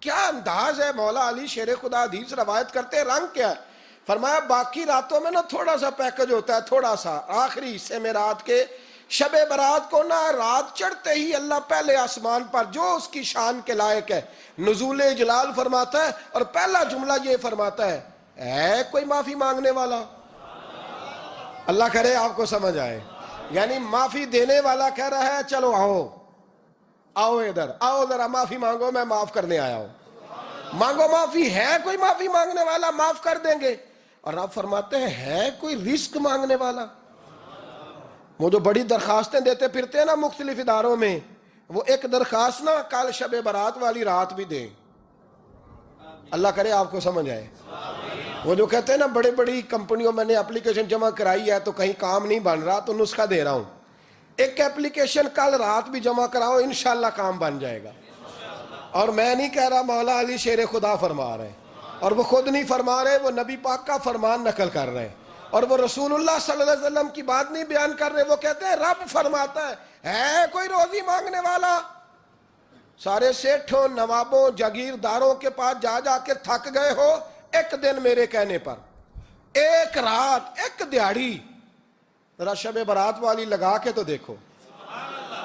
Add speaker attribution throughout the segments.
Speaker 1: کیا انداز ہے مولا علی شیر خدا حدیث روایت کرتے ہیں، رنگ کیا ہے؟ فرمایا باقی راتوں میں نا تھوڑا سا پیکج ہوتا ہے، تھوڑا سا آخری حصے میں رات کے، شب برات کو نا رات چڑھتے ہی اللہ پہلے آسمان پر جو اس کی شان کے لائق ہے نزول جلال فرماتا ہے، اور پہلا جملہ یہ فرماتا ہے کوئی معافی مانگنے والا؟ اللہ کرے آپ کو سمجھ آئے، یعنی معافی دینے والا کہہ رہا ہے چلو آؤ ادھر آؤ ذرا معافی مانگو، میں معاف کرنے آیا ہوں، مانگو معافی، ہے کوئی معافی مانگنے والا؟ معاف کر دیں گے۔ اور آپ فرماتے ہیں ہے کوئی رزق مانگنے والا؟ وہ جو بڑی درخواستیں دیتے پھرتے ہیں نا مختلف اداروں میں، وہ ایک درخواست نا کل شب برات والی رات بھی دیں، اللہ کرے آپ کو سمجھ آئے۔ وہ جو کہتے ہیں نا بڑے بڑی کمپنیوں میں نے اپلیکیشن جمع کرائی ہے تو کہیں کام نہیں بن رہا تو نسخہ دے رہا ہوں، ایک اپلیکیشن کل رات بھی جمع کراؤ انشاءاللہ کام بن جائے گا۔ اور میں نہیں کہہ رہا، مولا علی شیر خدا فرما رہے ہیں، اور وہ خود نہیں فرما رہے، وہ نبی پاک کا فرمان نقل کر رہے ہیں، اور وہ رسول اللہ صلی اللہ علیہ وسلم کی بات نہیں بیان کر رہے، وہ کہتے ہیں رب فرماتا ہے کوئی روزی مانگنے والا؟ سارے سیٹھوں نوابوں جاگیرداروں کے پاس جا جا کے تھک گئے ہو، ایک دن میرے کہنے پر، ایک رات، ایک دیہڑی ذرا شب برات والی لگا کے تو دیکھو،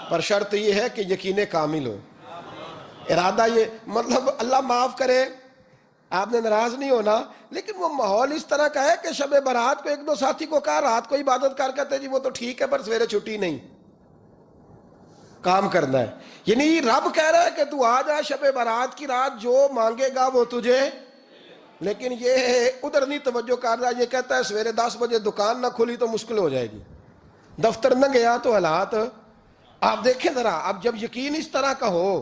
Speaker 1: پر شرط یہ ہے کہ یقین کامل ہو، ارادہ یہ، مطلب اللہ معاف کرے آپ نے ناراض نہیں ہونا، لیکن وہ ماحول اس طرح کا ہے کہ شب برات کو ایک دو ساتھی کو کہا رات کو عبادت کر کہتے جی وہ تو ٹھیک ہے پر سویرے چھٹی نہیں، کام کرنا ہے، یعنی رب کہہ رہا ہے کہ تو آ جا شب برات کی رات، جو مانگے گا وہ تجھے، لیکن یہ ادھر نہیں توجہ کر رہا، یہ کہتا ہے سویرے 10 بجے دکان نہ کھلی تو مشکل ہو جائے گی، دفتر نہ گیا تو حالات، آپ دیکھیں ذرا، اب جب یقین اس طرح کا ہو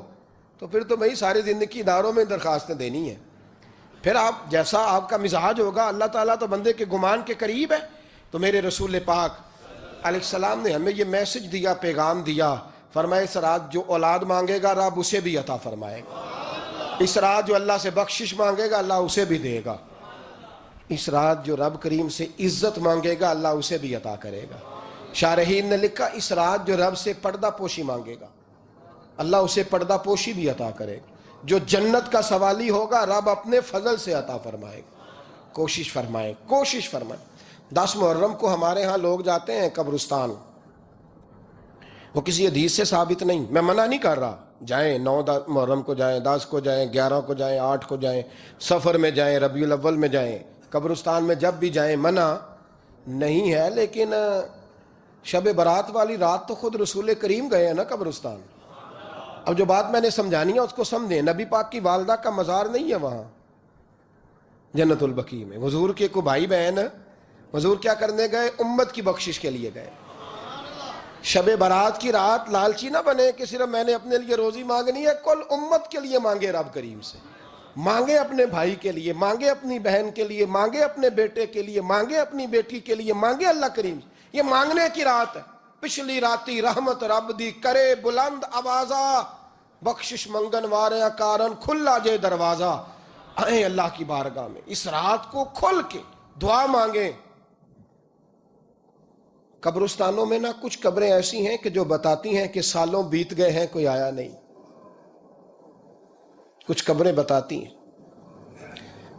Speaker 1: تو پھر تو میں ساری زندگی اداروں میں درخواستیں دینی ہیں، پھر آپ جیسا آپ کا مزاج ہوگا، اللہ تعالیٰ تو بندے کے گمان کے قریب ہے، تو میرے رسول پاک علیہ السلام نے ہمیں یہ میسج دیا، پیغام دیا، فرمائے اس رات جو اولاد مانگے گا رب اسے بھی عطا فرمائے گا، اس رات جو اللہ سے بخشش مانگے گا اللہ اسے بھی دے گا، اس رات جو رب کریم سے عزت مانگے گا اللہ اسے بھی عطا کرے گا۔ شارحین نے لکھا اس رات جو رب سے پردہ پوشی مانگے گا اللہ اسے پردہ پوشی بھی عطا کرے گا، جو جنت کا سوالی ہوگا رب اپنے فضل سے عطا فرمائے گا۔ کوشش فرمائے 10 محرم کو ہمارے ہاں لوگ جاتے ہیں قبرستان، وہ کسی حدیث سے ثابت نہیں، میں منع نہیں کر رہا، جائیں 9 محرم کو جائیں، 10 کو جائیں، 11 کو جائیں، 8 کو جائیں، سفر میں جائیں، ربیع الاول میں جائیں، قبرستان میں جب بھی جائیں منع نہیں ہے، لیکن شب برات والی رات تو خود رسول کریم گئے ہیں نا قبرستان۔ اب جو بات میں نے سمجھانی ہے اس کو سمجھیں، نبی پاک کی والدہ کا مزار نہیں ہے وہاں جنت البقیع میں، حضور کے کو بھائی بہن، حضور کیا کرنے گئے؟ امت کی بخشش کے لیے گئے۔ شب برات کی رات لالچی نہ بنے کہ صرف میں نے اپنے لیے روزی مانگنی ہے، کل امت کے لیے مانگے، رب کریم سے مانگے، اپنے بھائی کے لیے مانگے، اپنی بہن کے لیے مانگے، اپنے بیٹے کے لیے مانگے، اپنی بیٹی کے لیے مانگے، اللہ کریم سے، یہ مانگنے کی رات ہے۔ پچھلی راتی رحمت رب دی کرے بلند آوازہ، بخشش منگن وارے کارن کھلا جے دروازہ، آئیں اللہ کی بارگاہ میں اس رات کو کھل کے دعا مانگیں۔ قبرستانوں میں نا کچھ قبریں ایسی ہیں کہ جو بتاتی ہیں کہ سالوں بیت گئے ہیں کوئی آیا نہیں، کچھ قبریں بتاتی ہیں،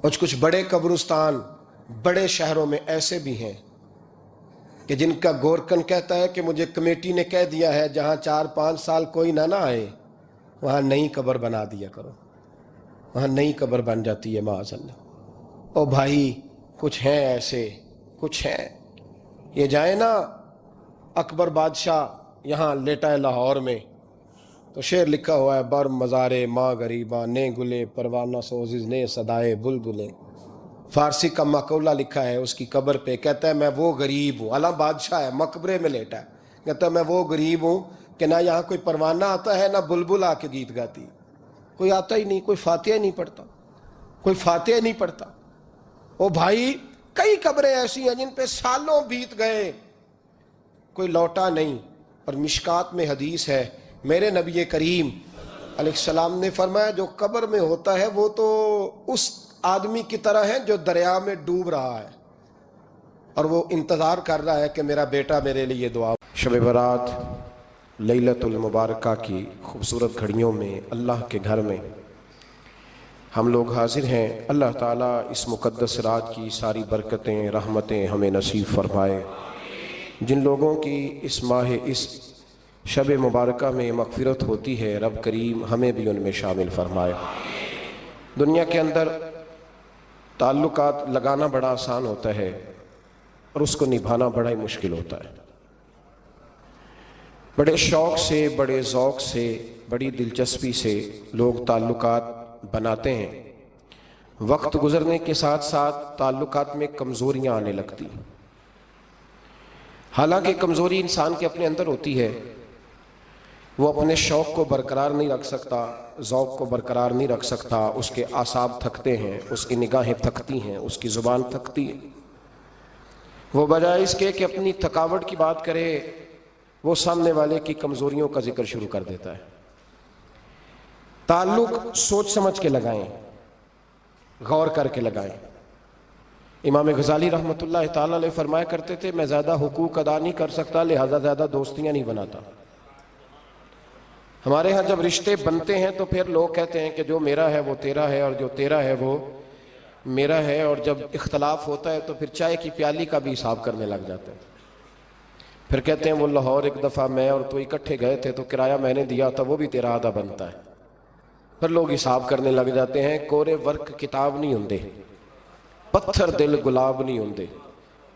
Speaker 1: اور کچھ بڑے قبرستان بڑے شہروں میں ایسے بھی ہیں کہ جن کا گورکن کہتا ہے کہ مجھے کمیٹی نے کہہ دیا ہے جہاں 4-5 سال کوئی نہ آئے وہاں نئی قبر بنا دیا کرو، وہاں نئی قبر بن جاتی ہے معاذ اللہ۔ او بھائی کچھ ہیں ایسے، کچھ ہیں، یہ جائیں نا اکبر بادشاہ یہاں لیٹا ہے لاہور میں تو شعر لکھا ہوا ہے، بر مزارے ماں غریباں نے گلے پروانہ سوزز نے صدائے بلبلے، فارسی کا مقولہ لکھا ہے اس کی قبر پہ، کہتا ہے میں وہ غریب ہوں، عالم بادشاہ ہے مقبرے میں لیٹا ہے، کہتا ہے میں وہ غریب ہوں کہ نہ یہاں کوئی پروانہ آتا ہے نہ بلبل آ کے گیت گاتی، کوئی آتا ہی نہیں، کوئی فاتحہ نہیں پڑھتا، کوئی فاتحہ نہیں پڑھتا۔ او بھائی کئی قبریں ایسی ہیں جن پہ سالوں بیت گئے کوئی لوٹا نہیں، اور مشکات میں حدیث ہے میرے نبی کریم علیہ السلام نے فرمایا جو قبر میں ہوتا ہے وہ تو اس آدمی کی طرح ہے جو دریا میں ڈوب رہا ہے اور وہ انتظار کر رہا ہے کہ میرا بیٹا میرے لیے دعا۔ شب برات لیلۃ المبارکہ کی خوبصورت گھڑیوں میں اللہ کے گھر میں ہم لوگ حاضر ہیں، اللہ تعالیٰ اس مقدس رات کی ساری برکتیں رحمتیں ہمیں نصیب فرمائے۔ جن لوگوں کی اس ماہ اس شب مبارکہ میں مغفرت ہوتی ہے، رب کریم ہمیں بھی ان میں شامل فرمائے۔ دنیا کے اندر تعلقات لگانا بڑا آسان ہوتا ہے اور اس کو نبھانا بڑا ہی مشکل ہوتا ہے۔ بڑے شوق سے، بڑے ذوق سے، بڑی دلچسپی سے لوگ تعلقات بناتے ہیں۔ وقت گزرنے کے ساتھ ساتھ تعلقات میں کمزوریاں آنے لگتی، حالانکہ کمزوری انسان کے اپنے اندر ہوتی ہے، وہ اپنے شوق کو برقرار نہیں رکھ سکتا، ذوق کو برقرار نہیں رکھ سکتا، اس کے اعصاب تھکتے ہیں، اس کی نگاہیں تھکتی ہیں، اس کی زبان تھکتی ہے۔ وہ بجائے اس کے کہ اپنی تھکاوٹ کی بات کرے، وہ سامنے والے کی کمزوریوں کا ذکر شروع کر دیتا ہے۔ تعلق سوچ سمجھ کے لگائیں، غور کر کے لگائیں۔ امام غزالی رحمۃ اللہ تعالی علیہ فرمایا کرتے تھے، میں زیادہ حقوق ادا نہیں کر سکتا، لہذا زیادہ دوستیاں نہیں بناتا۔ ہمارے ہاں جب رشتے بنتے ہیں تو پھر لوگ کہتے ہیں کہ جو میرا ہے وہ تیرا ہے اور جو تیرا ہے وہ میرا ہے، اور جب اختلاف ہوتا ہے تو پھر چائے کی پیالی کا بھی حساب کرنے لگ جاتے ہیں۔ پھر کہتے ہیں وہ لاہور ایک دفعہ میں اور تو اکٹھے گئے تھے تو کرایہ میں نے دیا تھا، وہ بھی تیرا آدھا بنتا ہے۔ پھر لوگ حساب کرنے لگ جاتے ہیں۔ کورے ورک کتاب نہیں ہوندے، پتھر دل گلاب نہیں ہوندے،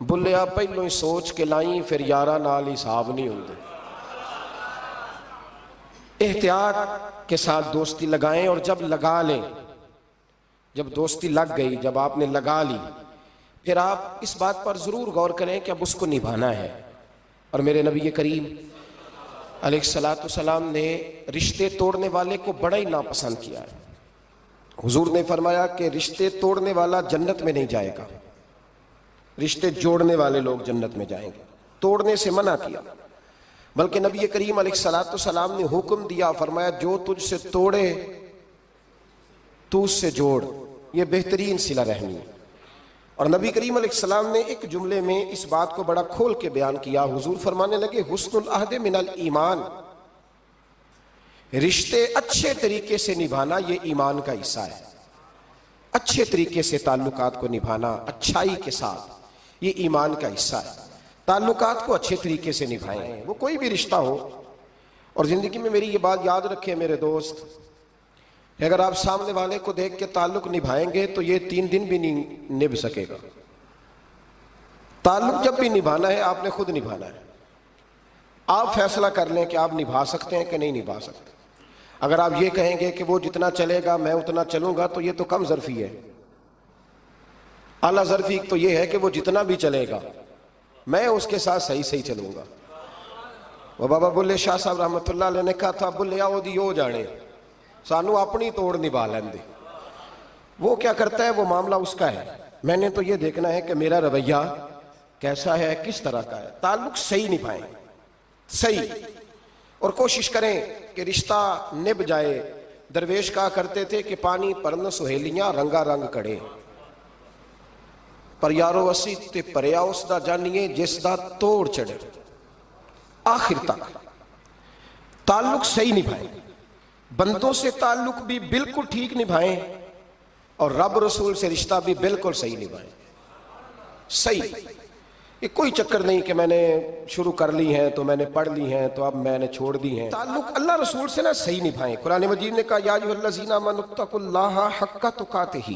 Speaker 1: بلیا پہلوں ہی سوچ کے لائیں، پھر یارہ نال حساب نہیں ہوندے۔ احتیاط کے ساتھ دوستی لگائیں، اور جب لگا لیں، جب دوستی لگ گئی، جب آپ نے لگا لی، پھر آپ اس بات پر ضرور غور کریں کہ اب اس کو نبھانا ہے۔ اور میرے نبی کریم علیہ السلام نے رشتے توڑنے والے کو بڑا ہی ناپسند کیا ہے۔ حضور نے فرمایا کہ رشتے توڑنے والا جنت میں نہیں جائے گا، رشتے جوڑنے والے لوگ جنت میں جائیں گے۔ توڑنے سے منع کیا، بلکہ نبی کریم علیہ السلام نے حکم دیا، فرمایا جو تجھ سے توڑے تو اس سے جوڑ، یہ بہترین صلہ رحمی ہے۔ اور نبی کریم علیہ السلام نے ایک جملے میں اس بات کو بڑا کھول کے بیان کیا۔ حضور فرمانے لگے، حسن العہد من الایمان، رشتے اچھے طریقے سے نبھانا یہ ایمان کا حصہ ہے۔ اچھے طریقے سے تعلقات کو نبھانا، اچھائی کے ساتھ، یہ ایمان کا حصہ ہے۔ تعلقات کو اچھے طریقے سے نبھائیں، وہ کوئی بھی رشتہ ہو۔ اور زندگی میں میری یہ بات یاد رکھیں میرے دوست، اگر آپ سامنے والے کو دیکھ کے تعلق نبھائیں گے تو یہ 3 دن بھی نہیں نبھ سکے گا۔ تعلق جب بھی نبھانا ہے آپ نے خود نبھانا ہے۔ آپ فیصلہ کر لیں کہ آپ نبھا سکتے ہیں کہ نہیں نبھا سکتے۔ اگر آپ یہ کہیں گے کہ وہ جتنا چلے گا میں اتنا چلوں گا تو یہ تو کم ظرفی ہے۔ اعلیٰ ظرفی تو یہ ہے کہ وہ جتنا بھی چلے گا میں اس کے ساتھ صحیح چلوں گا۔ وہ بابا بلے شاہ صاحب رحمۃ اللہ علیہ نے کہا تھا، بلیا وہ دی ہو جانے، سانو اپنی توڑ نبھا لین دے۔ وہ کیا کرتا ہے وہ معاملہ اس کا ہے، میں نے تو یہ دیکھنا ہے کہ میرا رویہ کیسا ہے، کس طرح کا ہے۔ تعلق صحیح نبھائیں، صحیح، اور کوشش کریں کہ رشتہ نبھ جائے۔ درویش کہا کرتے تھے کہ پانی پرن سہیلیاں رنگا رنگ کڑے، پر یارو اسی تے پریا اس دا جانیے جس دا توڑ چڑھے۔ آخر تک تعلق صحیح نبھائیں، بندوں سے تعلق بھی بالکل ٹھیک نبھائیں، اور رب رسول سے رشتہ بھی بالکل صحیح نبھائیں۔ صحیح، یہ کوئی چکر نہیں کہ میں نے شروع کر لی ہیں تو میں نے پڑھ لی ہیں تو اب میں نے چھوڑ دی ہیں۔ تعلق اللہ رسول سے نہ صحیح نبھائیں۔ قرآن مجید نے کہا، یا ایھا الذین آمنوا اتقوا اللہ حق تقاتہ،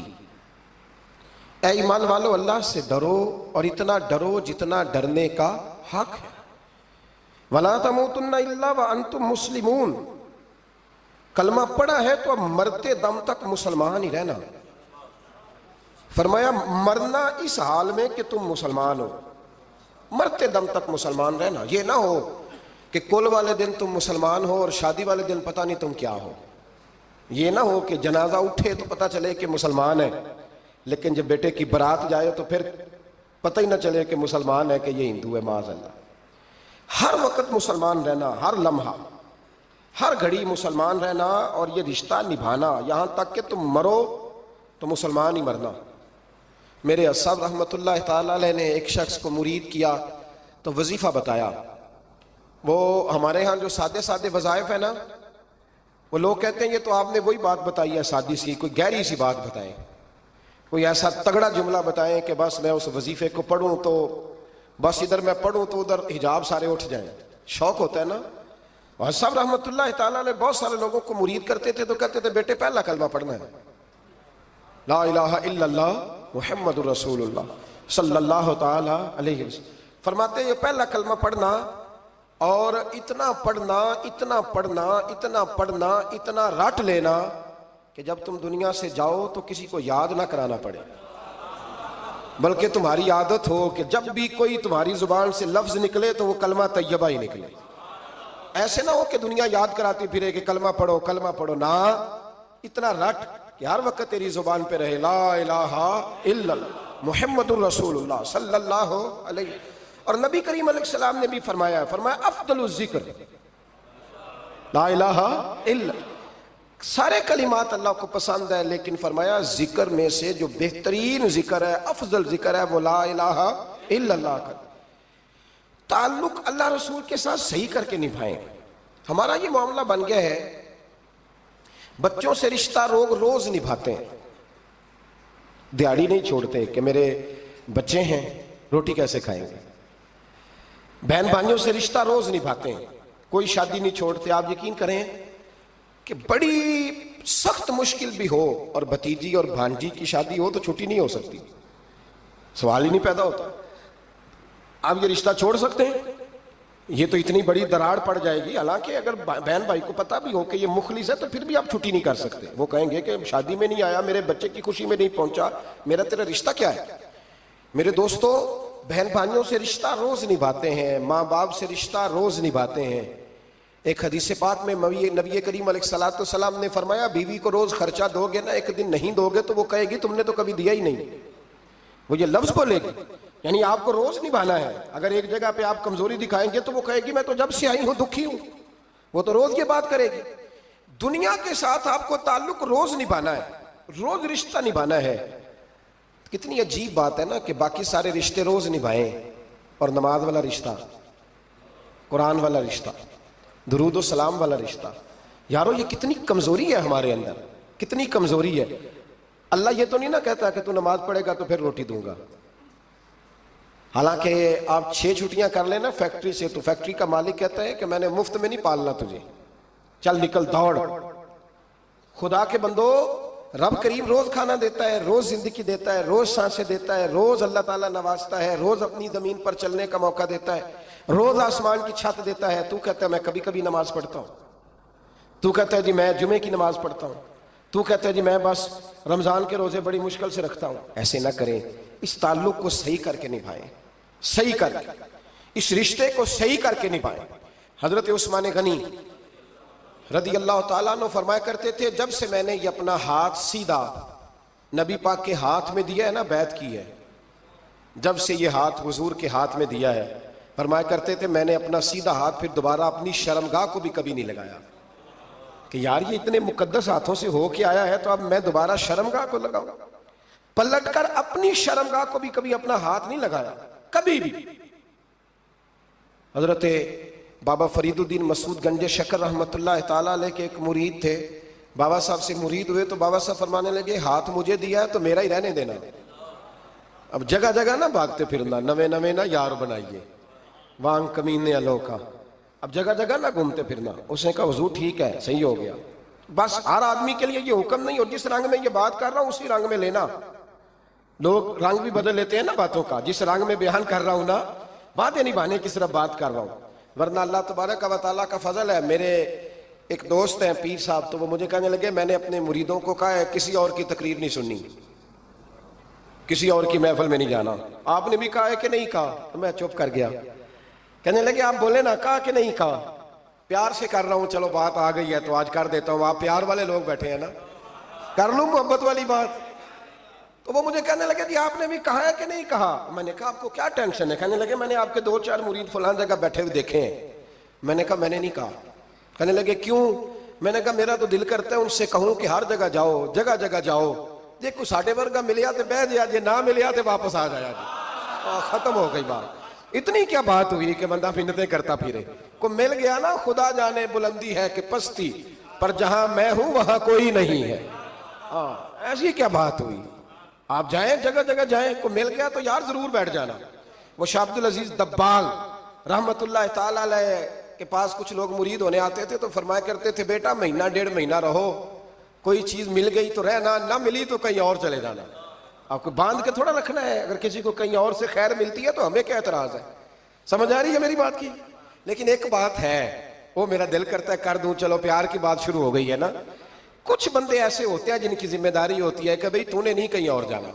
Speaker 1: اے ایمان والو اللہ سے ڈرو، اور اتنا ڈرو جتنا ڈرنے کا حق ہے۔ ولا تموتن الا وانتم مسلمون، کلمہ پڑھا ہے تو اب مرتے دم تک مسلمان ہی رہنا۔ فرمایا مرنا اس حال میں کہ تم مسلمان ہو، مرتے دم تک مسلمان رہنا۔ یہ نہ ہو کہ کل والے دن تم مسلمان ہو اور شادی والے دن پتہ نہیں تم کیا ہو۔ یہ نہ ہو کہ جنازہ اٹھے تو پتہ چلے کہ مسلمان ہے، لیکن جب بیٹے کی برات جائے تو پھر پتہ ہی نہ چلے کہ مسلمان ہے کہ یہ ہندو ہے، معاذ اللہ۔ ہر وقت مسلمان رہنا، ہر لمحہ ہر گھڑی مسلمان رہنا، اور یہ رشتہ نبھانا یہاں تک کہ تم مرو تو مسلمان ہی مرنا۔ میرے صاحب رحمۃ اللہ تعالی علیہ نے ایک شخص کو مرید کیا تو وظیفہ بتایا۔ وہ ہمارے ہاں جو سادے وظائف ہیں نا، وہ لوگ کہتے ہیں یہ تو آپ نے وہی بات بتائی ہے سادی سی، کوئی گہری سی بات بتائیں، کوئی ایسا تگڑا جملہ بتائیں کہ بس میں اس وظیفے کو پڑھوں تو بس ادھر میں پڑھوں تو ادھر حجاب سارے اٹھ جائیں۔ شوق ہوتا ہے نا۔ اور صاحب رحمۃ اللہ تعالیٰ نے بہت سارے لوگوں کو مرید کرتے تھے تو کہتے تھے بیٹے پہلا کلمہ پڑھنا ہے، لا الہ الا اللہ محمد الرسول اللہ صلی اللہ تعالی علیہ وسلم۔ فرماتے یہ پہلا کلمہ پڑھنا اور اتنا پڑھنا اتنا پڑھنا اتنا پڑھنا اتنا رٹ لینا کہ جب تم دنیا سے جاؤ تو کسی کو یاد نہ کرانا پڑے، بلکہ تمہاری عادت ہو کہ جب بھی کوئی تمہاری زبان سے لفظ نکلے تو وہ کلمہ طیبہ ہی نکلے۔ ایسے نہ ہو کہ دنیا یاد کراتی پھرے کہ کلمہ پڑھو نہ، اتنا رٹ کہ ہر وقت تیری زبان پہ رہے لا الہ الا اللہ محمد الرسول اللہ صلی اللہ علیہ۔ اور نبی کریم علیہ السلام نے بھی فرمایا افضل الذکر لا الہ الا اللہ۔ سارے کلمات اللہ کو پسند ہے، لیکن فرمایا ذکر میں سے جو بہترین ذکر ہے، افضل ذکر ہے، وہ لا الہ الا اللہ کا۔ تعلق اللہ رسول کے ساتھ صحیح کر کے نبھائیں۔ ہمارا یہ معاملہ بن گیا ہے، بچوں سے رشتہ روز نبھاتے ہیں، دیہڑی نہیں چھوڑتے کہ میرے بچے ہیں روٹی کیسے کھائیں گے۔ بہن بھائیوں سے رشتہ روز نبھاتے ہیں، کوئی شادی نہیں چھوڑتے۔ آپ یقین کریں کہ بڑی سخت مشکل بھی ہو اور بھتیجی اور بھانجی کی شادی ہو تو چھٹی نہیں ہو سکتی، سوال ہی نہیں پیدا ہوتا۔ آپ یہ رشتہ چھوڑ سکتے ہیں؟ یہ تو اتنی بڑی دراڑ پڑ جائے گی۔ حالانکہ اگر بہن بھائی کو پتہ بھی ہو کہ یہ مخلص ہے تو پھر بھی آپ چھٹی نہیں کر سکتے۔ وہ کہیں گے کہ شادی میں نہیں آیا، میرے بچے کی خوشی میں نہیں پہنچا، میرا تیرا رشتہ کیا ہے؟ میرے دوستو، بہن بھائیوں سے رشتہ روز نبھاتے ہیں، ماں باپ سے رشتہ روز نبھاتے ہیں۔ ایک حدیث پاک میں نبی کریم علیہ السلام نے فرمایا بیوی کو روز خرچہ دو گے نا، ایک دن نہیں دو گے تو وہ کہے گی تم نے تو کبھی دیا ہی نہیں، وہ یہ لفظ بولے گی۔ یعنی آپ کو روز نبھانا ہے۔ اگر ایک جگہ پہ آپ کمزوری دکھائیں گے تو وہ کہے گی میں تو جب سے آئی ہوں دکھی ہوں، وہ تو روز یہ بات کرے گی۔ دنیا کے ساتھ آپ کو تعلق روز نبھانا ہے، روز رشتہ نبھانا ہے۔ کتنی عجیب بات ہے نا کہ باقی سارے رشتے روز نبھائیں اور نماز والا رشتہ، قرآن والا رشتہ، درود و سلام والا رشتہ۔ یارو یہ کتنی کمزوری ہے ہمارے اندر، کتنی کمزوری ہے۔ اللہ یہ تو نہیں نہ کہتا کہ تو نماز پڑھے گا تو پھر روٹی دوں گا۔ حالانکہ آپ 6 چھٹیاں کر لینا فیکٹری سے تو فیکٹری کا مالک کہتا ہے کہ میں نے مفت میں نہیں پالنا تجھے، چل نکل دوڑ۔ خدا کے بندو، رب کریم روز کھانا دیتا ہے، روز زندگی دیتا ہے، روز سانسیں دیتا ہے، روز اللہ تعالیٰ نوازتا ہے، روز اپنی زمین پر چلنے کا موقع دیتا ہے، روز آسمان کی چھت دیتا ہے۔ تو کہتا ہے میں کبھی کبھی نماز پڑھتا ہوں، تو کہتا ہے جی میں جمعے کی نماز پڑھتا ہوں، تو کہتا ہے جی میں بس رمضان کے روزے بڑی مشکل سے رکھتا ہوں۔ ایسے نہ کریں، اس تعلق کو صحیح کر کے نبھائیں، صحیح کر کے، اس رشتے کو صحیح کر کے نبھائیں۔ حضرت عثمان غنی رضی اللہ تعالیٰ عنہ فرمایا کرتے تھے جب سے میں نے یہ اپنا ہاتھ سیدھا نبی پاک کے ہاتھ میں دیا ہے نا، بیعت کی ہے، جب سے یہ ہاتھ حضور کے ہاتھ میں دیا ہے، فرمایا کرتے تھے میں نے اپنا سیدھا ہاتھ پھر دوبارہ اپنی شرمگاہ کو بھی کبھی نہیں لگایا کہ یار یہ اتنے مقدس ہاتھوں سے ہو کے آیا ہے تو اب میں دوبارہ شرمگاہ کو لگاؤں۔ پلٹ کر اپنی شرمگاہ کو بھی کبھی اپنا ہاتھ نہیں لگایا، کبھی بھی۔ حضرت بابا فرید الدین مسعود گنج شکر رحمۃ اللہ تعالیٰ علیہ کے ایک مرید تھے، بابا صاحب سے مرید ہوئے تو بابا صاحب فرمانے لگے ہاتھ مجھے دیا ہے تو میرا ہی رہنے دینا، اب جگہ جگہ نہ بھاگتے پھرنا، نوے نوے نہ یار بنائیے وانگ کمینے الو کا، اب جگہ جگہ نہ گھومتے پھرنا۔ اس نے کہا حضور ٹھیک ہے، صحیح ہو گیا، بس ہر آدمی کے لیے یہ حکم نہیں، اور جس رنگ میں یہ بات کر رہا ہوں اسی رنگ میں لینا۔ لوگ رنگ بھی بدل لیتے ہیں نا باتوں کا، جس رنگ میں بیان کر رہا ہوں نا، باتیں نبھانے کی صرف بات کر رہا ہوں، ورنہ اللہ تبارک و تعالیٰ کا فضل ہے۔ میرے ایک دوست ہیں پیر صاحب، تو وہ مجھے کہنے لگے میں نے اپنے مریدوں کو کہا ہے کسی اور کی تقریر نہیں سننی، کسی اور کی محفل میں نہیں جانا۔ آپ نے بھی کہا ہے کہ نہیں کہا؟ تو میں چپ کر گیا۔ کہنے لگے آپ بولے نا، کہا کہ نہیں کہا؟ پیار سے کر رہا ہوں، چلو بات آ گئی ہے تو آج کر دیتا ہوں، آپ پیار والے لوگ بیٹھے ہیں نا، کر لوں محبت والی بات۔ تو وہ مجھے کہنے لگے جی آپ نے بھی کہا ہے کہ نہیں کہا؟ میں نے کہا آپ کو کیا ٹینشن ہے؟ کہنے لگے میں نے آپ کے 2-4 مرید فلان جگہ بیٹھے ہوئے دیکھے ہیں۔ میں نے کہا میں نے نہیں کہا۔ کہنے لگے کیوں؟ میں نے کہا میرا تو دل کرتا ہے ان سے کہوں کہ ہر جگہ جاؤ، جگہ جگہ جاؤ، دیکھو ساڈے ورگا ملیا تو بہ جیا جی، نہ ملیا تو واپس آ جایا جی، ختم ہو گئی بات۔ اتنی کیا بات ہوئی کہ بندہ منتیں کرتا پھرے؟ کو مل گیا نا، خدا جانے بلندی ہے کہ پستی، پر جہاں میں ہوں وہاں کوئی نہیں ہے. ایسی کیا بات ہوئی؟ آپ جائیں جگہ جگہ جائیں, کو مل گیا تو یار ضرور بیٹھ جانا. وہ شاہ عبد العزیز دباغ رحمت اللہ تعالی علیہ کے پاس کچھ لوگ مرید ہونے آتے تھے تو فرمایا کرتے تھے بیٹا مہینہ 1.5 مہینہ رہو, کوئی چیز مل گئی تو رہنا, نہ ملی تو کہیں اور چلے جانا. آپ کو باندھ کے تھوڑا رکھنا ہے, اگر کسی کو کہیں اور سے خیر ملتی ہے تو ہمیں کیا اعتراض ہے؟ سمجھ آ رہی ہے میری بات کی؟ لیکن ایک بات ہے, وہ میرا دل کرتا ہے کر دوں, چلو پیار کی بات شروع ہو گئی ہے نا. کچھ بندے ایسے ہوتے ہیں جن کی ذمہ داری ہوتی ہے کہ بھئی تو نے نہیں کہیں اور جانا,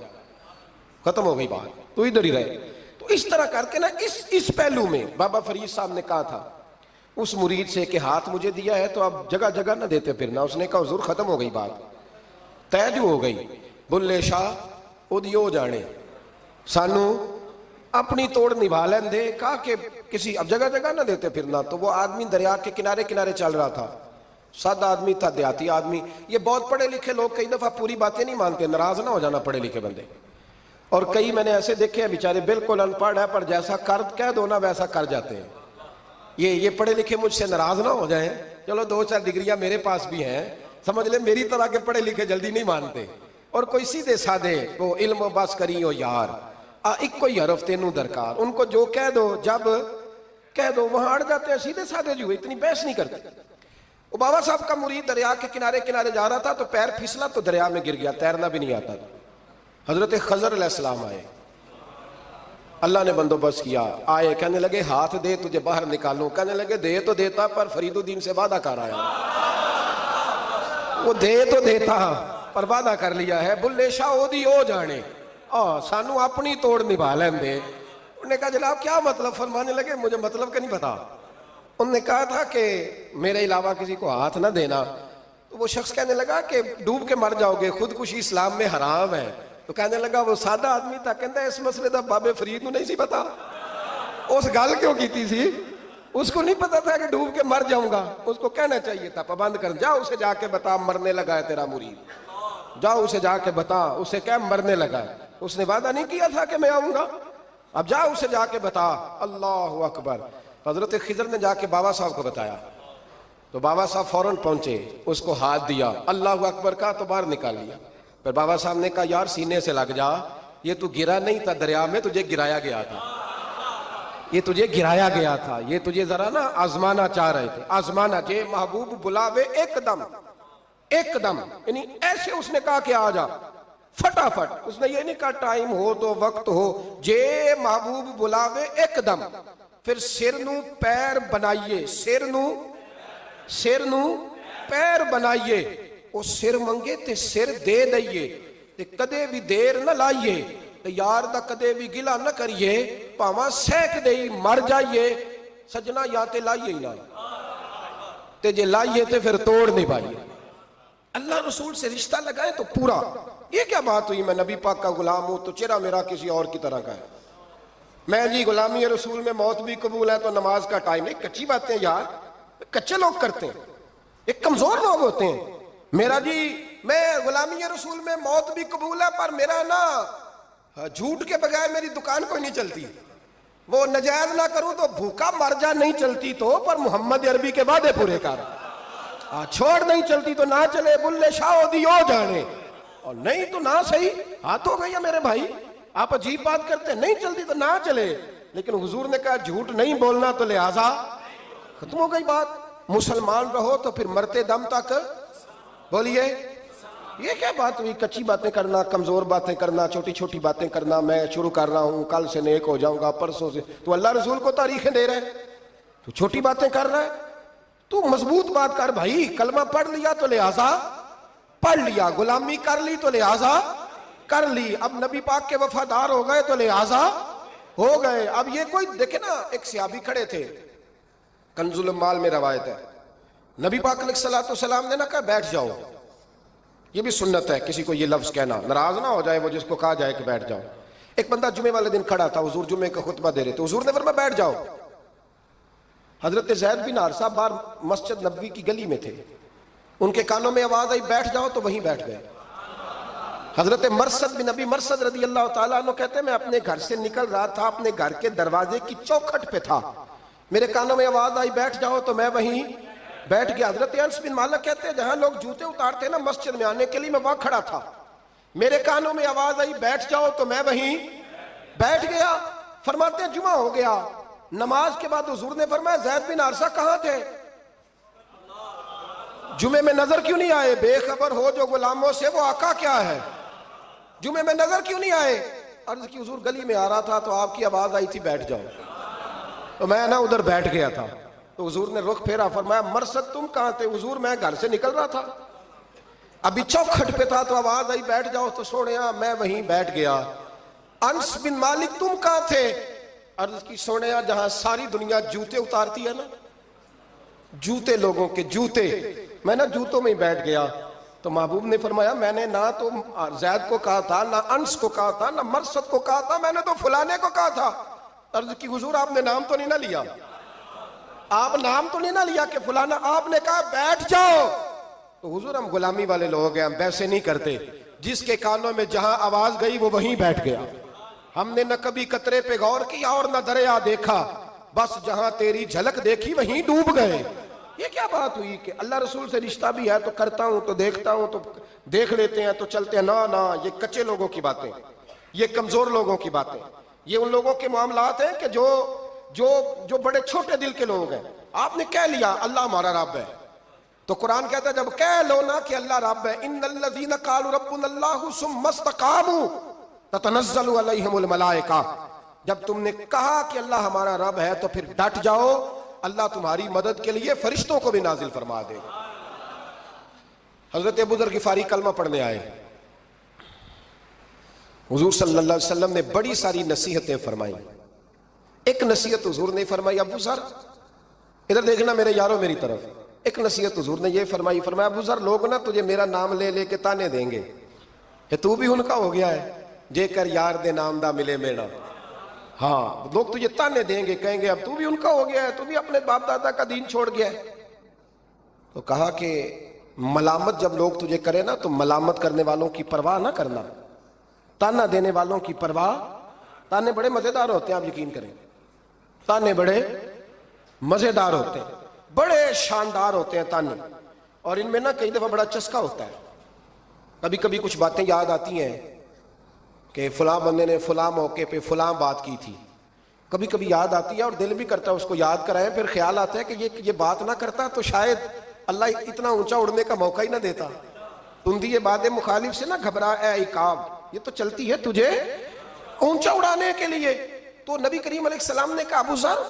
Speaker 1: ختم ہو گئی بات, تو ادھر ہی رہے. تو اس طرح کر کے نا اس پہلو میں بابا فرید صاحب نے کہا تھا اس مرید سے کہ ہاتھ مجھے دیا ہے تو اب جگہ جگہ نہ دیتے پھرنا. اس نے کہا حضور ختم ہو گئی بات, طے جو ہو گئی. بلے شاہ اودیو جانے سانو اپنی توڑ نبھا لین دے. کہا کہ کسی اب جگہ جگہ نہ دیتے پھرنا. تو وہ آدمی دریا کے کنارے کنارے چل رہا تھا, سادہ آدمی تھا, دیہاتی آدمی. یہ بہت پڑھے لکھے لوگ کئی دفعہ پوری باتیں نہیں مانتے, ناراض نہ ہو جانا پڑھے لکھے بندے. اور کئی میں نے ایسے دیکھے ہیں بیچارے بالکل ان پڑھ ہے پر جیسا کہہ دو نا ویسا کر جاتے ہیں. یہ پڑھے لکھے مجھ سے ناراض نہ ہو جائیں, چلو 2-4 ڈگریاں میرے پاس بھی ہیں, سمجھ لیں میری طرح کے پڑھے لکھے جلدی نہیں مانتے. اور کوئی سیدھے سادے وہ علم و بس کری ہو یار, ایک کوئی حرف تینوں درکار, ان کو جو کہہ دو جب کہہ دو وہاں اڑ جاتے ہیں, سیدھے سادے جو اتنی بحث نہیں کرتے. وہ بابا صاحب کا مرید دریا کے کنارے کنارے جا رہا تھا تو پیر پھسلا تو دریا میں گر گیا, تیرنا بھی نہیں آتا تھا. حضرت خضر علیہ السلام آئے, اللہ نے بندوبست کیا, آئے کہنے لگے ہاتھ دے تجھے باہر نکالوں. کہنے لگے دے تو دیتا پر فرید الدین سے وعدہ کر آیا. وہ دے تو دیتا پر وعدہ کر لیا ہے. بلے شاہ اودی ہو جانے, سانو اپنی توڑ نبھا لین دے. انہوں نے کہا جناب کیا مطلب؟ فرمانے لگے مجھے مطلب کا نہیں پتا. انہوں نے کہا تھا کہ میرے علاوہ کسی کو ہاتھ نہ دینا. تو وہ شخص کہنے لگا کہ ڈوب کے مر جاؤ گے, خودکشی اسلام میں حرام ہے. تو کہنے لگا وہ سادہ آدمی تھا, کہتا ہے اس مسئلے دا بابے فرید نو نہیں سی پتا. اس گل کیوں کیتی سی؟ اس کو نہیں پتا تھا کہ ڈوب کے مر جاؤں گا. اس کو کہنا چاہیے تھا پابند کر, جا اسے جا کے بتا مرنے لگا ہے تیرا مرید, جاؤ اسے جا کے بتا, اسے کیا مرنے لگا ہے. اس نے وعدہ نہیں کیا تھا کہ میں آؤں گا, اب جا اسے جا کے بتا. اللہ اکبر. حضرت خضر نے جا کے بابا صاحب کو بتایا تو بابا صاحب فوراً پہنچے, اس کو ہاتھ دیا, اللہ اکبر کہا تو باہر نکال لیا. پھر بابا صاحب نے کہا یار سینے سے لگ جا, یہ تو گرا نہیں تھا دریا میں, تجھے گرایا گیا تھا, یہ تجھے گرایا گیا تھا, یہ تجھے ذرا نا آزمانا چاہ رہے تھے. آزمانا جے محبوب بلاوے ایک دم, یعنی ایسے اس نے کہا کہ آ جا فٹافٹ. اس نے یہ نہیں کہا ٹائم ہو تو وقت ہو, جے محبوب بلاوے ایک دم. پھر سر نو پیر بنائیے, سر نو پیر بنائیے. وہ سر منگے تے سر دے دئیے, تے کدے بھی دیر نہ لائیے, تے یار دا کدے بھی گلا نہ کریے, پاواں سیک دئی مر جائیے. سجنا یا تے لائیے ہی نہ, تے جے لائیے تے پھر توڑ نہیں پائیے. اللہ رسول سے رشتہ لگائے تو پورا. یہ کیا بات ہوئی میں نبی پاک کا غلام ہوں تو چہرہ میرا کسی اور کی طرح کا ہے. میں جی غلامی رسول میں موت بھی قبول ہے تو نماز کا ٹائم نہیں. کچی باتیں یار, کچے لوگ کرتے ہیں, ایک کمزور لوگ ہوتے ہیں. میرا جی میں غلامی رسول میں موت بھی قبول ہے پر میرا نا جھوٹ کے بغیر میری دکان کوئی نہیں چلتی. وہ نجائز نہ کروں تو بھوکا مر جا, نہیں چلتی تو پر محمد عربی کے وعدے پورے کر. چھوڑ نہیں چلتی تو نہ چلے, بلے شاہ اودی ہو جانے, اور نہیں تو نہ صحیح. ہاتھ ہو گئی ہے میرے بھائی, آپ عجیب بات کرتے ہیں, نہیں چلتی تو نہ چلے. لیکن حضور نے کہا جھوٹ نہیں بولنا تو لہذا ختم ہو گئی بات. مسلمان رہو تو پھر مرتے دم تک بولیے. یہ کیا بات ہوئی؟ کچی باتیں کرنا, کمزور باتیں کرنا, چھوٹی چھوٹی باتیں کرنا. میں شروع کر رہا ہوں, کل سے نیک ہو جاؤں گا, پرسوں سے. تو اللہ رسول کو تاریخیں دے رہے ہیں, تو چھوٹی باتیں کر رہا ہے. تو مضبوط بات کر بھائی. کلمہ پڑھ لیا تو لہذا پڑھ لیا, غلامی کر لی تو لہذا کر لی, اب نبی پاک کے وفادار ہو گئے تو لہذا ہو گئے. اب یہ کوئی دیکھے نا, ایک صحابی کھڑے تھے, کنز المال میں روایت ہے, نبی پاک علیہ السلام نے نہ کہا بیٹھ جاؤ. یہ بھی سنت ہے کسی کو یہ لفظ کہنا, ناراض نہ ہو جائے وہ جس کو کہا جائے کہ بیٹھ جاؤ. ایک بندہ جمعے والے دن کھڑا تھا, حضور جمعے کا خطبہ دے رہے تھے, حضور نے فرمایا بیٹھ جاؤ. حضرت زید بن حارثہ باہر مسجد نبوی کی گلی میں تھے, ان کے کانوں میں آواز آئی بیٹھ جاؤ تو وہیں بیٹھ گئے. حضرت مرثد بن نبی مرثد رضی اللہ تعالیٰ عنہ کہتے ہیں میں اپنے گھر سے نکل رہا تھا, اپنے گھر کے دروازے کی چوکھٹ پہ تھا, میرے کانوں میں آواز آئی بیٹھ جاؤ تو میں وہیں بیٹھ گیا. حضرت انس بن مالک کہتے ہیں جہاں لوگ جوتے اتارتے نا مسجد میں آنے کے لیے میں وہاں کھڑا تھا, میرے کانوں میں آواز آئی بیٹھ جاؤ تو میں وہیں بیٹھ گیا. فرماتے ہیں جمعہ ہو گیا, نماز کے بعد حضور نے فرمایا زید بن حارثہ کہاں تھے؟ جمعے میں نظر کیوں نہیں آئے؟ بے خبر ہو جو غلاموں سے, وہ آقا کیا ہے؟ جمعے میں نظر کیوں نہیں آئے؟ عرض کی حضور گلی میں آ رہا تھا تو آپ کی آواز آئی تھی بیٹھ جاؤ, تو میں نا ادھر بیٹھ گیا تھا. تو حضور نے رخ پھیرا, فرمایا مرثد تم کہاں تھے؟ حضور میں گھر سے نکل رہا تھا, ابھی چوکھٹ پہ تھا تو آواز آئی بیٹھ جاؤ, تو سونیا میں وہیں بیٹھ گیا. انس بن مالک تم کہاں تھے؟ عرض کی سونیا جہاں ساری دنیا جوتے اتارتی ہے نا, جوتے لوگوں کے جوتے, میں نا جوتوں میں ہی بیٹھ گیا. تو محبوب نے فرمایا میں نے نہ تو زید کو کہا تھا, نہ انس کو کہا تھا, نہ مرثد کو کہا تھا, میں نے تو فلانے کو کہا تھا. عرض کی حضور آپ نے نام تو نہیں نہ لیا, آپ نام تو نہیں نہ لیا کہ فلانا, آپ نے کہا بیٹھ جاؤ. تو حضور ہم غلامی والے لوگ ہیں, ہم ویسے نہیں کرتے. جس کے کانوں میں جہاں آواز گئی وہ وہیں بیٹھ گیا. ہم نے نہ کبھی قطرے پہ غور کیا اور نہ دریا دیکھا, بس جہاں تیری جھلک دیکھی وہیں ڈوب گئے. یہ کیا بات ہوئی کہ اللہ رسول سے رشتہ بھی ہے تو کرتا ہوں, تو دیکھتا ہوں تو دیکھ لیتے ہیں تو چلتے ہیں. نہ یہ کچے لوگوں کی باتیں, یہ کمزور لوگوں کی باتیں, یہ ان لوگوں کے معاملات ہیں کہ جو بڑے چھوٹے دل کے لوگ ہیں. آپ نے کہہ لیا اللہ ہمارا رب ہے, تو قرآن کہتا ہے جب کہہ لو نا کہ اللہ رب ہے, ان الذین قالوا ربنا اللہ ثم استقاموا تتنزل علیہم الملائکہ, جب تم نے کہا کہ اللہ ہمارا رب ہے تو پھر ڈٹ جاؤ, اللہ تمہاری مدد کے لیے فرشتوں کو بھی نازل فرما دے. حضرت ابو ذر غفاری کلمہ پڑھنے آئے, حضور صلی اللہ علیہ وسلم نے بڑی ساری نصیحتیں فرمائی. ایک نصیحت حضور نے فرمائی, ابو ذر ادھر دیکھنا میرے یاروں میری طرف. ایک نصیحت حضور نے یہ فرمائی, فرمایا ابو ذر لوگ نا تجھے میرا نام لے لے کے تانے دیں گے کہ تو بھی ان کا ہو گیا ہے, جے کر یار دے نام دا ملے میڑا. ہاں لوگ تجھے تانے دیں گے, کہیں گے اب تو بھی ان کا ہو گیا ہے, تو بھی اپنے باپ دادا کا دین چھوڑ گیا ہے. تو کہا کہ ملامت جب لوگ تجھے کرے نا تو ملامت کرنے والوں کی پرواہ نہ کرنا, تانا دینے والوں کی پرواہ. تانے بڑے مزیدار ہوتے ہیں, آپ یقین کریں, تانے بڑے مزیدار ہوتے ہیں, بڑے شاندار ہوتے ہیں تانے, اور ان میں نا کئی دفعہ بڑا چسکا ہوتا ہے. کبھی کبھی کچھ باتیں یاد آتی ہیں کہ فلاں بندے نے فلاں موقع پہ فلاں بات کی تھی, کبھی کبھی یاد آتی ہے اور دل بھی کرتا ہے اس کو یاد کرائیں. پھر خیال آتا ہے کہ یہ بات نہ کرتا تو شاید اللہ اتنا اونچا اڑنے کا موقع ہی نہ دیتا. تندی باد مخالف سے نہ گھبرا اے عقاب, یہ تو چلتی ہے تجھے اونچا اڑانے کے لیے. تو نبی کریم علیہ السلام نے کہا ابو ذر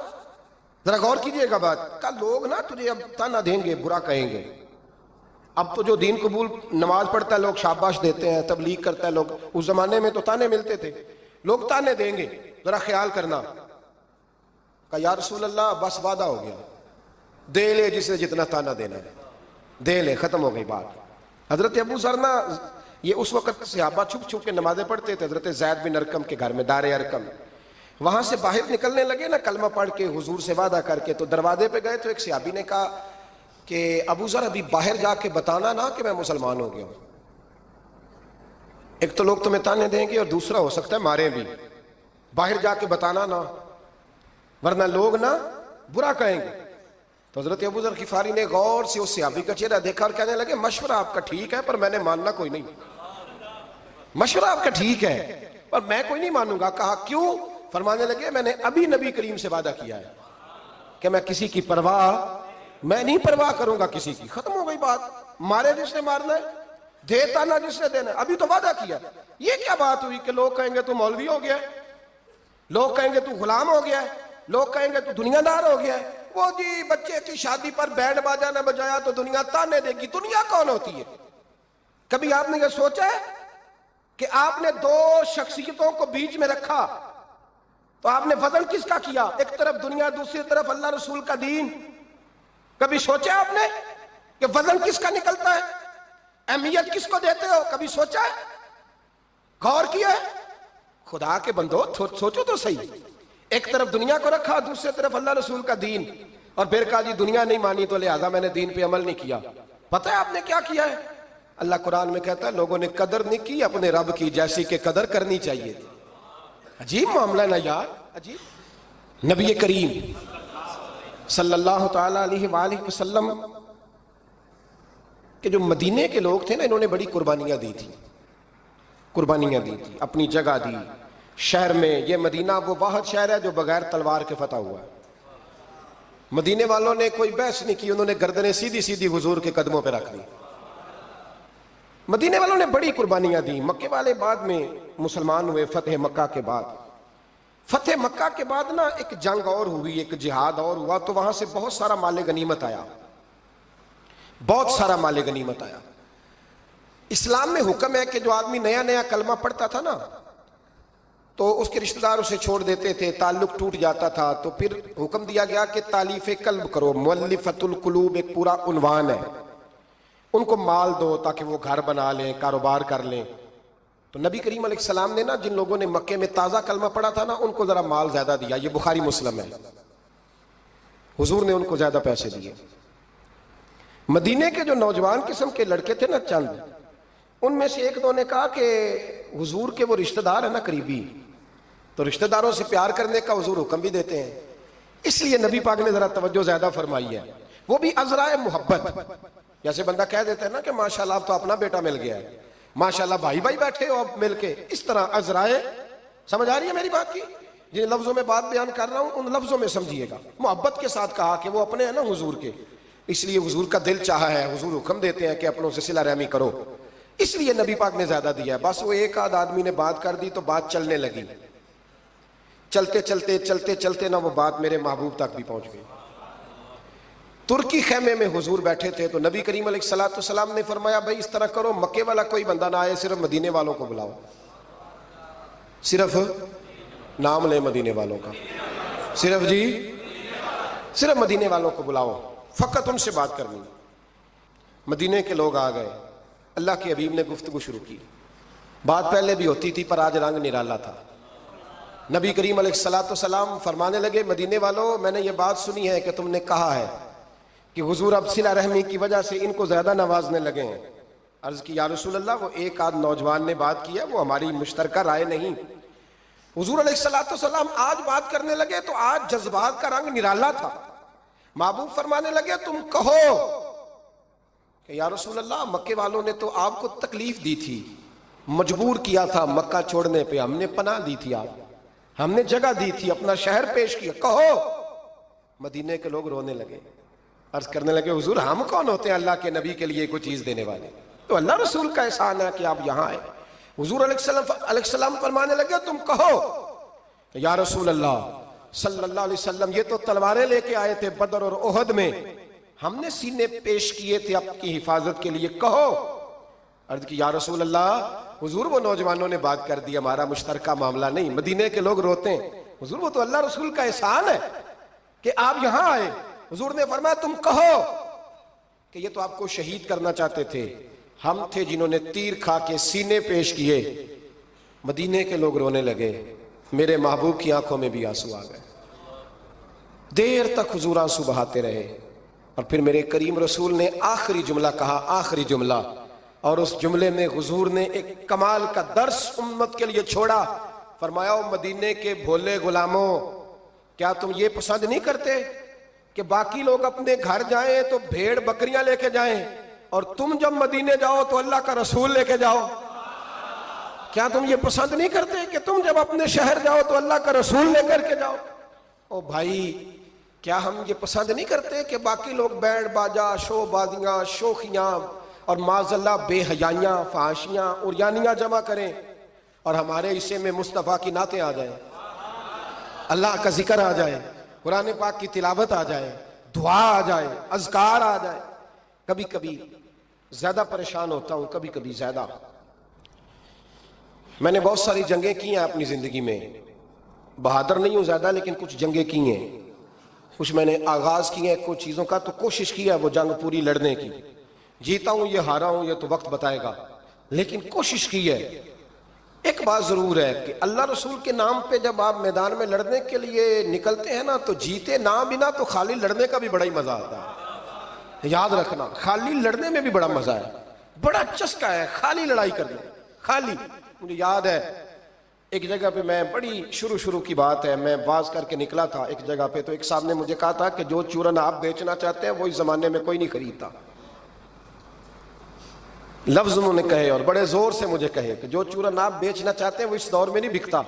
Speaker 1: ذرا غور کیجئے گا بات کا, لوگ نا تجھے اب تانا دیں گے, برا کہیں گے. اب تو جو دین قبول نماز پڑھتا ہے لوگ شاباش دیتے ہیں, تبلیغ کرتا ہے لوگ, اس زمانے میں تو تانے ملتے تھے, لوگ تانے دیں گے, ذرا خیال کرنا. کہا یا رسول اللہ بس وعدہ ہو گیا, دے لے جسے جتنا تانا دینا ہے دے لے, ختم ہو گئی بات. حضرت ابو ذر نا یہ اس وقت صحابہ چھپ چھپ کے نمازیں پڑھتے تھے. حضرت زید بن ارقم کے گھر میں, دار ارقم, وہاں سے باہر نکلنے لگے نا کلمہ پڑھ کے حضور سے وعدہ کر کے, تو دروازے پہ گئے تو ایک صحابی نے کہا کہ ابو ذر ابھی باہر جا کے بتانا نا کہ میں مسلمان ہو گیا ہوں. ایک تو لوگ تمہیں تانے دیں گے اور دوسرا ہو سکتا ہے مارے بھی, باہر جا کے بتانا نا ورنہ لوگ نا برا کہیں گے. تو حضرت ابو ذر غفاری نے غور سے اس صحابی کا چہرہ دیکھا اور کہنے لگے مشورہ آپ کا ٹھیک ہے پر میں نے ماننا کوئی نہیں. مشورہ آپ کا ٹھیک ہے پر میں کوئی نہیں مانوں گا. کہا کیوں؟ فرمانے لگے میں نے ابھی نبی کریم سے وعدہ کیا ہے کہ میں کسی کی پرواہ میں نہیں پرواہ کروں گا کسی کی. ختم ہو گئی بات, مارے جس نے مارنا ہے, دیتا نہ جس نے دینا ہے, ابھی تو وعدہ کیا. یہ کیا بات ہوئی کہ لوگ کہیں گے تو مولوی ہو گیا ہے, لوگ کہیں گے تو غلام ہو گیا ہے, لوگ کہیں گے تو دنیا دار ہو گیا ہے. وہ جی بچے کی شادی پر بینڈ باجا نہ بجایا تو دنیا تانے دے گی. دنیا کون ہوتی ہے؟ کبھی آپ نے یہ سوچا ہے کہ آپ نے دو شخصیتوں کو بیچ میں رکھا تو آپ نے وزن کس کا کیا؟ ایک طرف دنیا, دوسری طرف اللہ رسول کا دین. کبھی سوچا آپ نے کہ وزن کس کا نکلتا ہے, اہمیت کس کو دیتے ہو؟ کبھی سوچا ہے, غور کیا ہے؟ خدا کے بندو سوچو تو صحیح. ایک طرف دنیا کو رکھا, دوسری طرف اللہ رسول کا دین, اور پھر کہا جی دنیا نہیں مانی تو لہذا میں نے دین پہ عمل نہیں کیا. پتہ ہے آپ نے کیا کیا ہے؟ اللہ قرآن میں کہتا ہے لوگوں نے قدر نہیں کی اپنے رب کی جیسی کہ قدر کرنی چاہیے تھی. عجیب معاملہ ہے نا یار, عجیب. نبی کریم صلی اللہ تعالی علیہ وآلہ وسلم کہ جو مدینے کے لوگ تھے نا، انہوں نے بڑی قربانیاں دی تھی، اپنی جگہ دی شہر میں. یہ مدینہ وہ واحد شہر ہے جو بغیر تلوار کے فتح ہوا ہے. مدینے والوں نے کوئی بحث نہیں کی، انہوں نے گردنیں سیدھی سیدھی حضور کے قدموں پہ رکھ دی. مدینے والوں نے بڑی قربانیاں دی. مکے والے بعد میں مسلمان ہوئے فتح مکہ کے بعد. فتح مکہ کے بعد نا ایک جنگ اور ہوئی، ایک جہاد اور ہوا، تو وہاں سے بہت سارا مال غنیمت آیا، بہت سارا مال غنیمت آیا. اسلام میں حکم ہے کہ جو آدمی نیا نیا کلمہ پڑھتا تھا نا تو اس کے رشتہ دار اسے چھوڑ دیتے تھے، تعلق ٹوٹ جاتا تھا. تو پھر حکم دیا گیا کہ تالیف قلب کرو. مؤلفۃ القلوب ایک پورا عنوان ہے. ان کو مال دو تاکہ وہ گھر بنا لیں، کاروبار کر لیں. تو نبی کریم علیہ السلام نے نا جن لوگوں نے مکے میں تازہ کلمہ پڑھا تھا نا ان کو ذرا مال زیادہ دیا. یہ بخاری مسلم ہے. حضور نے ان کو زیادہ پیسے دیے. مدینے کے جو نوجوان قسم کے لڑکے تھے نا چند، ان میں سے ایک دو نے کہا کہ حضور کے وہ رشتہ دار ہیں نا قریبی، تو رشتہ داروں سے پیار کرنے کا حضور حکم بھی دیتے ہیں، اس لیے نبی پاک نے ذرا توجہ زیادہ فرمائی ہے. وہ بھی عذرائے محبت. جیسے بندہ کہہ دیتا ہے نا کہ ماشاءاللہ اب تو اپنا بیٹا مل گیا ہے، ماشاءاللہ بھائی بھائی بیٹھے ہو اب مل کے، اس طرح عذرائے. سمجھ آ رہی ہے میری بات کی؟ جن لفظوں میں بات بیان کر رہا ہوں ان لفظوں میں سمجھیے گا. محبت کے ساتھ کہا کہ وہ اپنے ہیں نا حضور کے، اس لیے حضور کا دل چاہا ہے، حضور حکم دیتے ہیں کہ اپنوں سے صلہ رحمی کرو، اس لیے نبی پاک نے زیادہ دیا ہے. بس وہ ایک آدھ آدمی نے بات کر دی تو بات چلنے لگی. چلتے چلتے چلتے چلتے نا وہ بات میرے محبوب تک بھی پہنچ گئی. ترکی خیمے میں حضور بیٹھے تھے تو نبی کریم علیہ الصلوۃ والسلام نے فرمایا بھائی اس طرح کرو، مکے والا کوئی بندہ نہ آئے، صرف مدینے والوں کو بلاؤ. صرف نام لے مدینے والوں کا، صرف مدینے والوں کو بلاؤ، فقط ان سے بات کرنی. مدینے کے لوگ آ گئے. اللہ کے حبیب نے گفتگو شروع کی. بات پہلے بھی ہوتی تھی پر آج رنگ نرالا تھا. نبی کریم علیہ الصلوۃ والسلام فرمانے لگے مدینے والوں، میں نے یہ بات سنی ہے کہ تم نے کہا ہے کہ حضور اب صلہ رحمی کی وجہ سے ان کو زیادہ نوازنے لگے ہیں. عرض کی یا رسول اللہ، وہ ایک آدھ نوجوان نے بات کی ہے، وہ ہماری مشترکہ رائے نہیں. حضور علیہ الصلوۃ والسلام آج بات کرنے لگے تو آج جذبات کا رنگ نرالا تھا. محبوب فرمانے لگے تم کہو کہ یا رسول اللہ، مکے والوں نے تو آپ کو تکلیف دی تھی، مجبور کیا تھا مکہ چھوڑنے پہ، ہم نے پناہ دی تھی، آپ ہم نے جگہ دی تھی، اپنا شہر پیش کیا، کہو. مدینے کے لوگ رونے لگے. عرض کرنے لگے حضور ہم کون ہوتے ہیں اللہ کے نبی کے لیے کوئی چیز دینے والے؟ تو اللہ رسول کا احسان ہے کہ آپ یہاں آئے. حضور علیہ السلام فرمانے لگے تم کہو کہ یا رسول اللہ صلی اللہ علیہ وسلم، یہ تو تلواریں لے کے آئے تھے بدر اور احد میں، ہم نے سینے پیش کیے تھے آپ کی حفاظت کے لیے، کہو. عرض کی یا رسول اللہ، حضور وہ نوجوانوں نے بات کر دی، ہمارا مشترکہ معاملہ نہیں. مدینے کے لوگ روتے ہیں. حضور وہ تو اللہ رسول کا احسان ہے کہ آپ یہاں آئے. حضور نے فرمایا تم کہو کہ یہ تو آپ کو شہید کرنا چاہتے تھے، ہم تھے جنہوں نے تیر کھا کے سینے پیش کیے. مدینے کے لوگ رونے لگے. میرے محبوب کی آنکھوں میں بھی آنسو آ گئے. دیر تک حضور آنسو بہاتے رہے اور پھر میرے کریم رسول نے آخری جملہ کہا، آخری جملہ، اور اس جملے میں حضور نے ایک کمال کا درس امت کے لیے چھوڑا. فرمایا مدینے کے بھولے غلاموں، کیا تم یہ پسند نہیں کرتے کہ باقی لوگ اپنے گھر جائیں تو بھیڑ بکریاں لے کے جائیں اور تم جب مدینے جاؤ تو اللہ کا رسول لے کے جاؤ؟ کیا تم یہ پسند نہیں کرتے کہ تم جب اپنے شہر جاؤ تو اللہ کا رسول لے کر کے جاؤ؟ او بھائی، کیا ہم یہ پسند نہیں کرتے کہ باقی لوگ بینڈ باجا، شو بازیاں، شوخیاں اور معاذ اللہ بے حیائیاں، فحاشیاں اور یانیاں جمع کریں اور ہمارے حصے میں مصطفیٰ کی نعتیں آ جائیں، اللہ کا ذکر آ جائے، قرآن پاک کی تلاوت آ جائے، دعا آ جائے، اذکار آ جائے؟ کبھی کبھی زیادہ پریشان ہوتا ہوں، کبھی کبھی زیادہ. میں نے بہت ساری جنگیں کی ہیں اپنی زندگی میں، بہادر نہیں ہوں زیادہ، لیکن کچھ جنگیں کی ہیں، کچھ میں نے آغاز کی ہیں کچھ چیزوں کا، تو کوشش کی ہے وہ جنگ پوری لڑنے کی. جیتا ہوں یہ ہارا ہوں یہ تو وقت بتائے گا، لیکن کوشش کی ہے. ایک بات ضرور ہے کہ اللہ رسول کے نام پہ جب آپ میدان میں لڑنے کے لیے نکلتے ہیں نا تو جیتے نہ بنا تو خالی لڑنے کا بھی بڑا ہی مزہ آتا ہے. یاد رکھنا، خالی لڑنے میں بھی بڑا مزہ ہے، بڑا چسکا ہے خالی لڑائی کرنے. خالی مجھے یاد ہے ایک جگہ پہ، میں بڑی شروع کی بات ہے، میں باز کر کے نکلا تھا ایک جگہ پہ، تو ایک صاحب نے مجھے کہا تھا کہ جو چورن آپ بیچنا چاہتے ہیں وہ اس زمانے میں کوئی نہیں خریدتا. لفظ انہوں نے کہے اور بڑے زور سے مجھے کہے کہ جو چورن آپ بیچنا چاہتے ہیں وہ اس دور میں نہیں بکتا،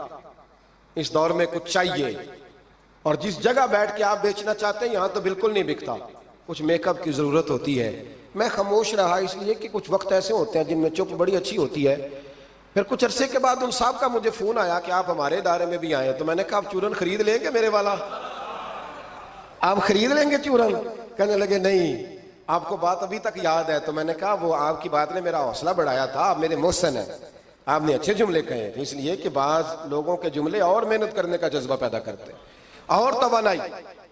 Speaker 1: اس دور میں کچھ چاہیے، اور جس جگہ بیٹھ کے آپ بیچنا چاہتے ہیں یہاں تو بالکل نہیں بکتا، کچھ میک اپ کی ضرورت ہوتی ہے۔ میں خاموش رہا اس لیے کہ کچھ وقت ایسے ہوتے ہیں جن میں چپ بڑی اچھی ہوتی ہے۔ پھر کچھ عرصے کے بعد ان صاحب کا مجھے فون آیا کہ آپ ہمارے ادارے میں بھی آئے، تو میں نے کہا آپ چورن خرید لیں گے میرے والا، آپ خرید لیں گے چورن؟ کہنے لگے نہیں، آپ کو بات ابھی تک یاد ہے؟ تو میں نے کہا وہ آپ کی بات نے میرا حوصلہ بڑھایا تھا، آپ میرے محسن ہیں، آپ نے اچھے جملے کہے تھے، اس لیے کہ بعض لوگوں کے جملے اور محنت کرنے کا جذبہ پیدا کرتے ہیں اور توانائی۔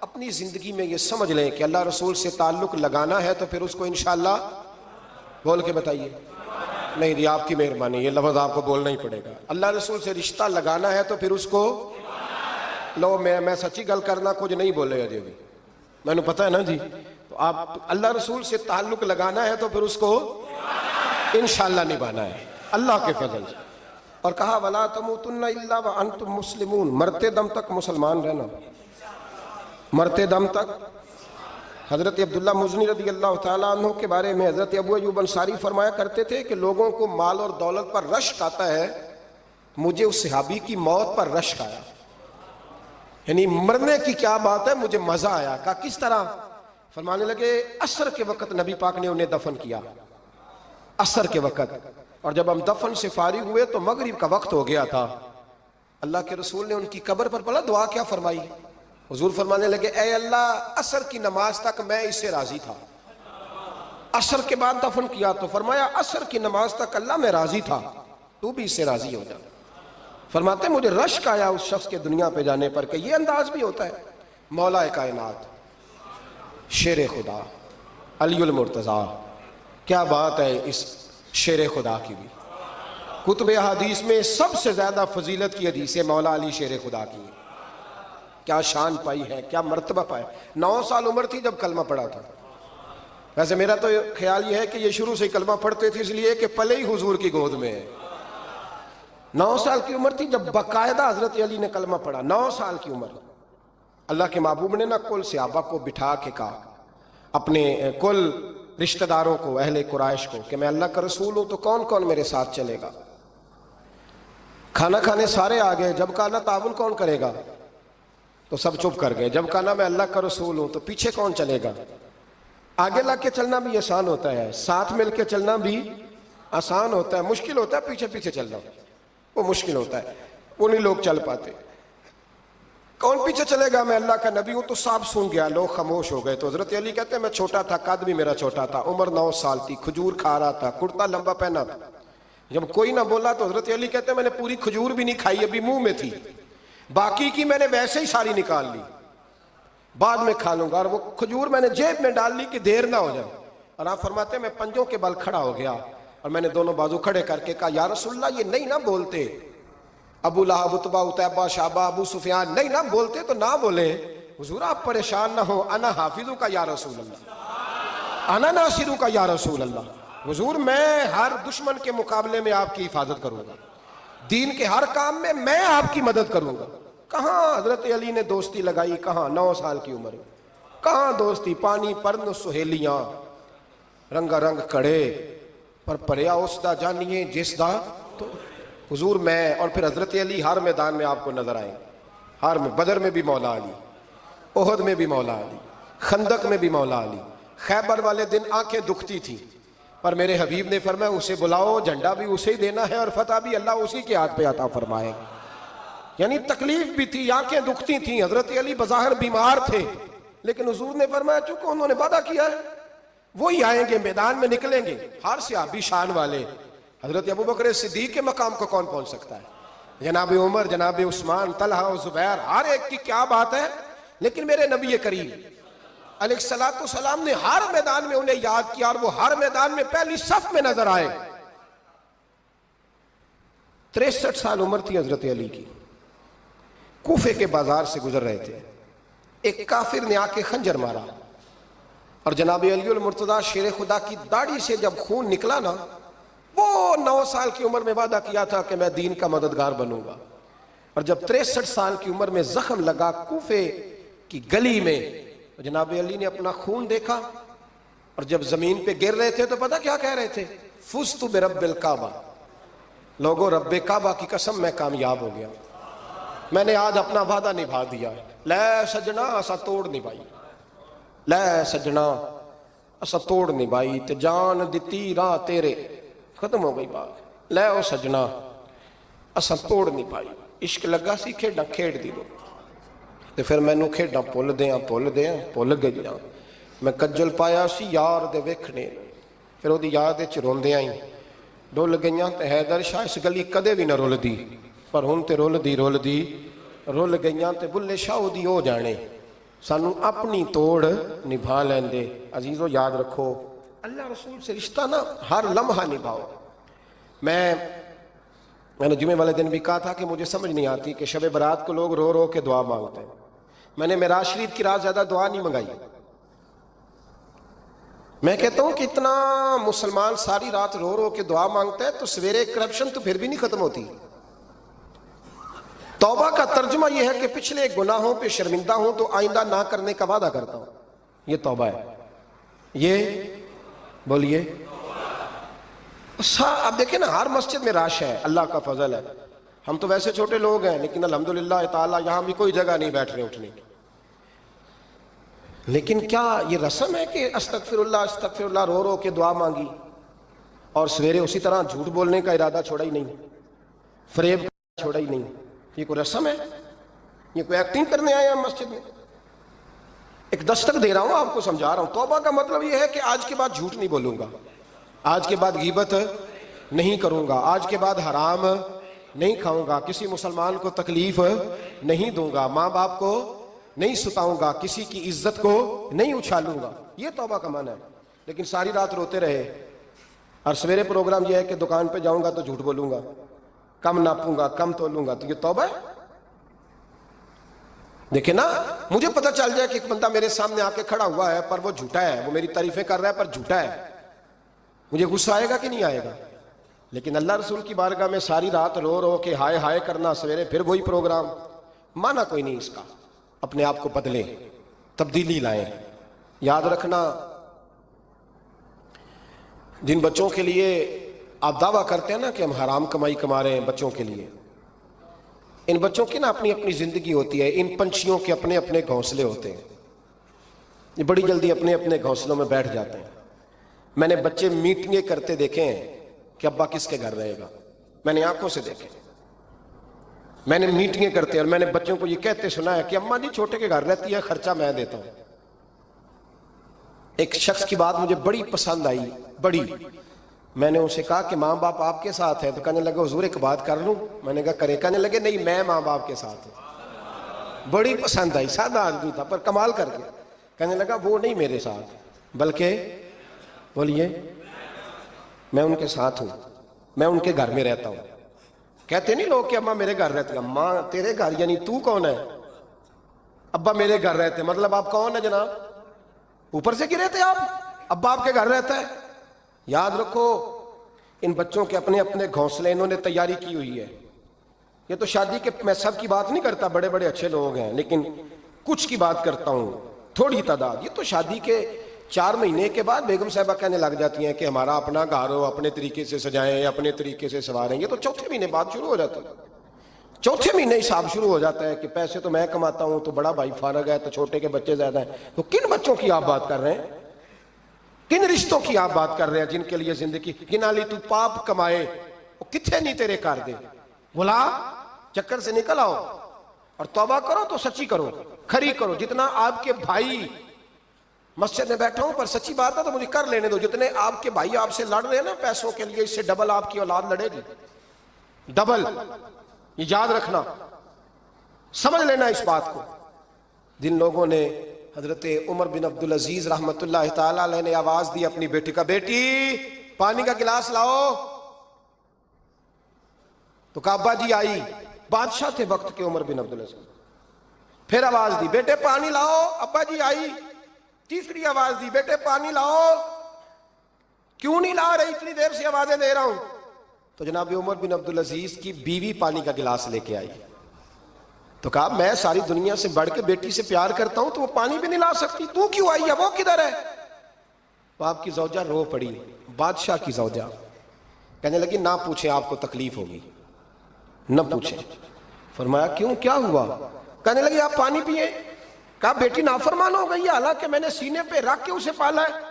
Speaker 1: اپنی زندگی میں یہ سمجھ لیں کہ اللہ رسول سے تعلق لگانا ہے تو پھر اس کو انشاءاللہ بول کے بتائیے، نہیں جی آپ کی مہربانی، یہ لفظ آپ کو بولنا ہی پڑے گا، اللہ رسول سے رشتہ لگانا ہے تو پھر اس کو لو، میں سچی گل کرنا کچھ نہیں بولے ابھی بھی، میں نے پتا ہے نا جی، تو آپ اللہ رسول سے تعلق لگانا ہے تو پھر اس کو انشاءاللہ نبھانا ہے اللہ کے فضل سے۔ اور کہا وَلَا تَمُوتُنَّ إِلَّا وَأَنْتُمْ مُسْلِمُونَ، مرتے دم تک مسلمان رہنا، مرتے دم تک۔ حضرت عبداللہ مزنی رضی اللہ تعالیٰ عنہ کے بارے میں حضرت ابو ایوب انصاری فرمایا کرتے تھے کہ لوگوں کو مال اور دولت پر رشک آتا ہے، مجھے اس صحابی کی موت پر رشک آیا، یعنی مرنے کی کیا بات ہے، مجھے مزہ آیا۔ کہا کس طرح؟ فرمانے لگے عصر کے وقت نبی پاک نے انہیں دفن کیا، عصر کے وقت، اور جب ہم دفن سے فارغ ہوئے تو مغرب کا وقت ہو گیا تھا، اللہ کے رسول نے ان کی قبر پر پڑھا دعا کیا فرمائی؟ حضور فرمانے لگے اے اللہ عصر کی نماز تک میں اس سے راضی تھا، عصر کے بعد دفن کیا تو فرمایا عصر کی نماز تک اللہ میں راضی تھا، تو بھی اس سے راضی ہو جا۔ فرماتے مجھے رشک آیا اس شخص کے دنیا پہ جانے پر کہ یہ انداز بھی ہوتا ہے۔ مولا کائنات، شیر خدا، علی المرتضیٰ، کیا بات ہے اس شیر خدا کی بھی۔ کتب احادیث میں سب سے زیادہ فضیلت کی حدیث مولا علی شیر خدا کی، کیا شان پائی ہے، کیا مرتبہ پایا۔ 9 سال عمر تھی جب کلمہ پڑھا تھا، ویسے میرا تو خیال یہ ہے کہ یہ شروع سے کلمہ پڑھتے تھے اس لیے کہ پلے ہی حضور کی گود میں ہے۔ 9 سال کی عمر تھی جب باقاعدہ حضرت علی نے کلمہ پڑھا، 9 سال کی عمر۔ اللہ کے محبوب نے نہ کل صحابہ کو بٹھا کے کہا، اپنے کل رشتہ داروں کو، اہل قریش کو، کہ میں اللہ کا رسول ہوں تو کون کون میرے ساتھ چلے گا؟ کھانا کھانے سارے آ گئے، جب کہا نا تعاون کون کرے گا تو سب چپ کر گئے، جب کہا نا میں اللہ کا رسول ہوں تو پیچھے کون چلے گا؟ آگے لگ کے چلنا بھی آسان ہوتا ہے، ساتھ مل کے چلنا بھی آسان ہوتا ہے، مشکل ہوتا ہے پیچھے پیچھے چلنا، وہ مشکل ہوتا ہے، وہ نہیں لوگ چل پاتے۔ کون پیچھے چلے گا؟ میں اللہ کا نبی ہوں۔ تو سب سن گیا، لوگ خاموش ہو گئے۔ تو حضرت علی کہتے ہیں میں چھوٹا تھا، قد بھی میرا چھوٹا تھا، عمر 9 سال تھی، کھجور کھا رہا تھا، کرتا لمبا پہنا تھا۔ جب کوئی نہ بولا تو حضرت علی کہتے ہیں میں نے پوری کھجور بھی نہیں کھائی، ابھی منہ میں تھی، باقی کی میں نے ویسے ہی ساری نکال لی، بعد میں کھا لوں گا، اور وہ کھجور میں نے جیب میں ڈال لی کہ دیر نہ ہو جائے۔ اور آپ فرماتے ہیں میں پنجوں کے بل کھڑا ہو گیا اور میں نے دونوں بازو کھڑے کر کے کہا یا رسول اللہ یہ نہیں نہ بولتے، ابو لہب، عتبہ، عتیبہ، شعبہ، ابو سفیان نہیں نہ بولتے تو نہ بولے، حضور آپ پریشان نہ ہو، انا حافظوں کا یا رسول اللہ، انا ناصروں کا یا رسول اللہ، حضور میں ہر دشمن کے مقابلے میں آپ کی حفاظت کروں گا، دین کے ہر کام میں میں آپ کی مدد کروں گا۔ کہاں حضرت علی نے دوستی لگائی، کہاں 9 سال کی عمر میں، کہاں دوستی، پانی پرن سہیلیاں رنگا رنگ کڑے پر پریا اس دا جانیے جس دا، تو حضور میں اور پھر حضرت علی ہر میدان میں آپ کو نظر آئیں، ہر میں، بدر میں بھی مولا علی، احد میں بھی مولا علی، خندق میں بھی مولا علی، خیبر والے دن آنکھیں دکھتی تھی پر میرے حبیب نے فرمایا اسے بلاؤ، جھنڈا بھی اسے ہی دینا ہے اور فتح بھی اللہ اسی کے ہاتھ پہ عطا فرمائے گا۔ یعنی تکلیف بھی تھی، آنکھیں دکھتی تھیں، حضرت علی بظاہر بیمار تھے لیکن حضور نے فرمایا چونکہ انہوں نے وعدہ کیا ہے وہی آئیں گے، میدان میں نکلیں گے۔ ہر صحابی شان والے، حضرت ابوبکر صدیق کے مقام کو کون پہنچ سکتا ہے؟ جناب عمر، جناب عثمان، طلحہ و زبیر، ہر ایک کی کیا بات ہے، لیکن میرے نبی کریم علیہ الصلوۃ والسلام نے ہر میدان میں انہیں یاد کیا اور وہ ہر میدان میں پہلی صف میں نظر آئے۔ 63 سال عمر تھی حضرت علی کی، کوفے کے بازار سے گزر رہے تھے، ایک کافر نے آ کے خنجر مارا اور جناب علی المرتضیٰ شیر خدا کی داڑھی سے جب خون نکلا نا، وہ 9 سال کی عمر میں وعدہ کیا تھا کہ میں دین کا مددگار بنوں گا، اور جب 63 سال کی عمر میں زخم لگا کوفے کی گلی میں، جناب علی نے اپنا خون دیکھا اور جب زمین پہ گر رہے تھے تو پتہ کیا کہہ رہے تھے؟ فزت برب الکعبہ، لوگوں رب کعبہ کی قسم میں کامیاب ہو گیا، میں نے آج اپنا وعدہ نبھا دیا، لے سجنا اسا توڑ نبھائی، لے سجنا اسا توڑ نبھائی تے جان دتی راہ تیرے، ختم ہو گئی بات، لے او سجنا اسا توڑ نبھائی، عشق لگا سی کھیڈاں کھیڑ دی لو تے پھر مینوں کھیڈاں بھول گئیاں، میں کجل پایا سی یار دے ویکھنے، پھر وہ دی یاد وچ روندیاں ہی ڈول گئیاں تے حیدر شاہ اس گلی کدے بھی نہ رول دی، پر ہن تے رول دی رول گئیاں تے بلے شاہ دی ہو جانے، سانو اپنی توڑ نبھا لیندے۔ عزیزو یاد رکھو اللہ رسول سے رشتہ نا ہر لمحہ نبھاؤ۔ میں نے جمعے والے دن بھی کہا تھا کہ مجھے سمجھ نہیں آتی کہ شب برات کو لوگ رو رو کے دعا مانگتے ہیں، میں نے معراج شریف کی رات زیادہ دعا نہیں منگائی، میں کہتا ہوں کہ اتنا مسلمان ساری رات رو رو کے دعا مانگتا ہے تو سویرے کرپشن تو پھر بھی نہیں ختم ہوتی۔ توبہ کا ترجمہ یہ ہے کہ پچھلے گناہوں پہ شرمندہ ہوں تو آئندہ نہ کرنے کا وعدہ کرتا ہوں، یہ توبہ ہے، یہ بولیے۔ اب دیکھیں نا ہر مسجد میں رش ہے، اللہ کا فضل ہے، ہم تو ویسے چھوٹے لوگ ہیں لیکن الحمدللہ تعالیٰ یہاں بھی کوئی جگہ نہیں بیٹھنے اٹھنے کی، لیکن کیا یہ رسم ہے کہ استغفر اللہ رو رو کے دعا مانگی اور سویرے اسی طرح جھوٹ بولنے کا ارادہ چھوڑا ہی نہیں، فریب کا چھوڑا ہی نہیں؟ یہ کوئی رسم ہے؟ یہ کوئی ایکٹنگ کرنے آئے ہیں مسجد میں؟ ایک دستک دے رہا ہوں آپ کو، سمجھا رہا ہوں۔ توبہ کا مطلب یہ ہے کہ آج کے بعد جھوٹ نہیں بولوں گا، آج کے بعد غیبت نہیں کروں گا، آج کے بعد حرام نہیں کھاؤں گا، کسی مسلمان کو تکلیف نہیں دوں گا، ماں باپ کو نہیں ستاؤں گا، کسی کی عزت کو نہیں اچھالوں گا، یہ توبہ کا معنی ہے۔ لیکن ساری رات روتے رہے اور سویرے پروگرام یہ ہے کہ دکان پہ جاؤں گا تو جھوٹ بولوں گا، کم ناپوں گا، کم تولوں گا، تو یہ توبہ ہے؟ دیکھیں نا، مجھے پتہ چل جائے کہ ایک بندہ میرے سامنے آ کے کھڑا ہوا ہے پر وہ جھوٹا ہے، وہ میری تعریفیں کر رہا ہے پر جھوٹا ہے، مجھے غصہ آئے گا کہ نہیں آئے گا؟ لیکن اللہ رسول کی بارگاہ میں ساری رات رو رو کے ہائے ہائے کرنا، سویرے پھر وہی پروگرام، معنی کوئی نہیں اس کا۔ اپنے آپ کو بدلیں، تبدیلی لائیں۔ یاد رکھنا جن بچوں کے لیے آپ دعویٰ کرتے ہیں نا کہ ہم حرام کمائی کما رہے ہیں بچوں کے لیے، ان بچوں کی نا اپنی اپنی زندگی ہوتی ہے، ان پنچھیوں کے اپنے اپنے گھونسلے ہوتے ہیں، یہ بڑی جلدی اپنے اپنے گھونسلوں میں بیٹھ جاتے ہیں۔ میں نے بچے میٹنگیں کرتے دیکھے ہیں کہ ابا کس کے گھر رہے گا، میں نے آنکھوں سے دیکھے، میں نے میٹنگیں کرتے اور میں نے بچوں کو یہ کہتے سنا ہے کہ اماں جی چھوٹے کے گھر رہتی ہے، خرچہ میں دیتا ہوں۔ ایک شخص کی بات مجھے بڑی پسند آئی، بڑی، میں نے اسے کہا کہ ماں باپ آپ کے ساتھ ہے، تو کہنے لگا حضور ایک بات کر لوں؟ میں نے کہا کرے، کہنے لگے نہیں میں ماں باپ کے ساتھ ہوں۔ بڑی پسند آئی، سادہ آدمی تھا پر کمال کر کے کہنے لگا وہ نہیں میرے ساتھ بلکہ بولیے میں ان کے ساتھ ہوں، میں ان کے گھر میں رہتا ہوں۔ کہتے نہیں لوگ کہ اماں میرے گھر رہتے ہیں، اماں تیرے گھر یعنی تو کون ہے؟ ابا میرے گھر رہتے ہیں، مطلب آپ کون ہے جناب؟ اوپر سے گرے تھے آپ؟ ابا آپ کے گھر رہتا ہے؟ یاد رکھو ان بچوں کے اپنے اپنے گھونسلے انہوں نے تیاری کی ہوئی ہے۔ یہ تو شادی کے، میں سب کی بات نہیں کرتا، بڑے بڑے اچھے لوگ ہیں، لیکن کچھ کی بات کرتا ہوں، تھوڑی تعداد۔ یہ تو شادی کے 4 مہینے کے بعد بیگم صاحبہ کہنے لگ جاتی ہیں کہ ہمارا اپنا گھر ہو، اپنے طریقے سے سجائیں، اپنے طریقے سے سنواریں۔ یہ تو چوتھے مہینے بعد شروع ہو جاتا ہے، چوتھے مہینے حساب شروع ہو جاتا ہے کہ پیسے تو میں کماتا ہوں، تو بڑا بھائی فارغ ہے، تو چھوٹے کے بچے زیادہ ہیں۔ تو کن بچوں کی آپ بات کر رہے ہیں؟ کن رشتوں کی آپ بات کر رہے ہیں جن کے لیے زندگی گنا لی؟ تو پاپ کمائے وہ کتنے نہیں تیرے کر دے، بلا چکر سے نکل آؤ اور توبہ کرو تو سچی کرو، کھری کرو۔ جتنا آپ کے بھائی، مسجد میں بیٹھا ہوں پر سچی بات ہے تو مجھے کر لینے دو، جتنے آپ کے بھائی آپ سے لڑ رہے ہیں نا پیسوں کے لیے، اس سے ڈبل آپ کی اولاد لڑے گی، ڈبل۔ یہ یاد رکھنا، سمجھ لینا اس بات کو۔ جن لوگوں نے، حضرت عمر بن عبدالعزیز رحمت اللہ تعالی علیہ نے آواز دی اپنی بیٹی کا، بیٹی پانی کا گلاس لاؤ، تو کہا ابا جی آئی، بادشاہ تھے وقت کے عمر بن عبدالعزیز۔ پھر آواز دی بیٹے پانی لاؤ، ابا جی آئی۔ تیسری آواز دی بیٹے پانی لاؤ، کیوں نہیں لا رہے، اتنی دیر سے آوازیں دے رہا ہوں۔ تو جناب عمر بن عبدالعزیز کی بیوی پانی کا گلاس لے کے آئی، تو کہا میں ساری دنیا سے بڑھ کے بیٹی سے پیار کرتا ہوں تو وہ پانی بھی نہیں لا سکتی، تو کیوں آئی ہے، وہ کدھر ہے؟ تو آپ کی زوجہ رو پڑی، بادشاہ کی زوجہ، کہنے لگی نہ پوچھیں آپ کو تکلیف ہوگی، نہ پوچھیں۔ فرمایا کیوں، کیا ہوا؟ کہنے لگی آپ پانی پیئیں۔ کہا بیٹی نافرمان ہو گئی ہے، حالانکہ میں نے سینے پہ رکھ کے اسے پالا ہے۔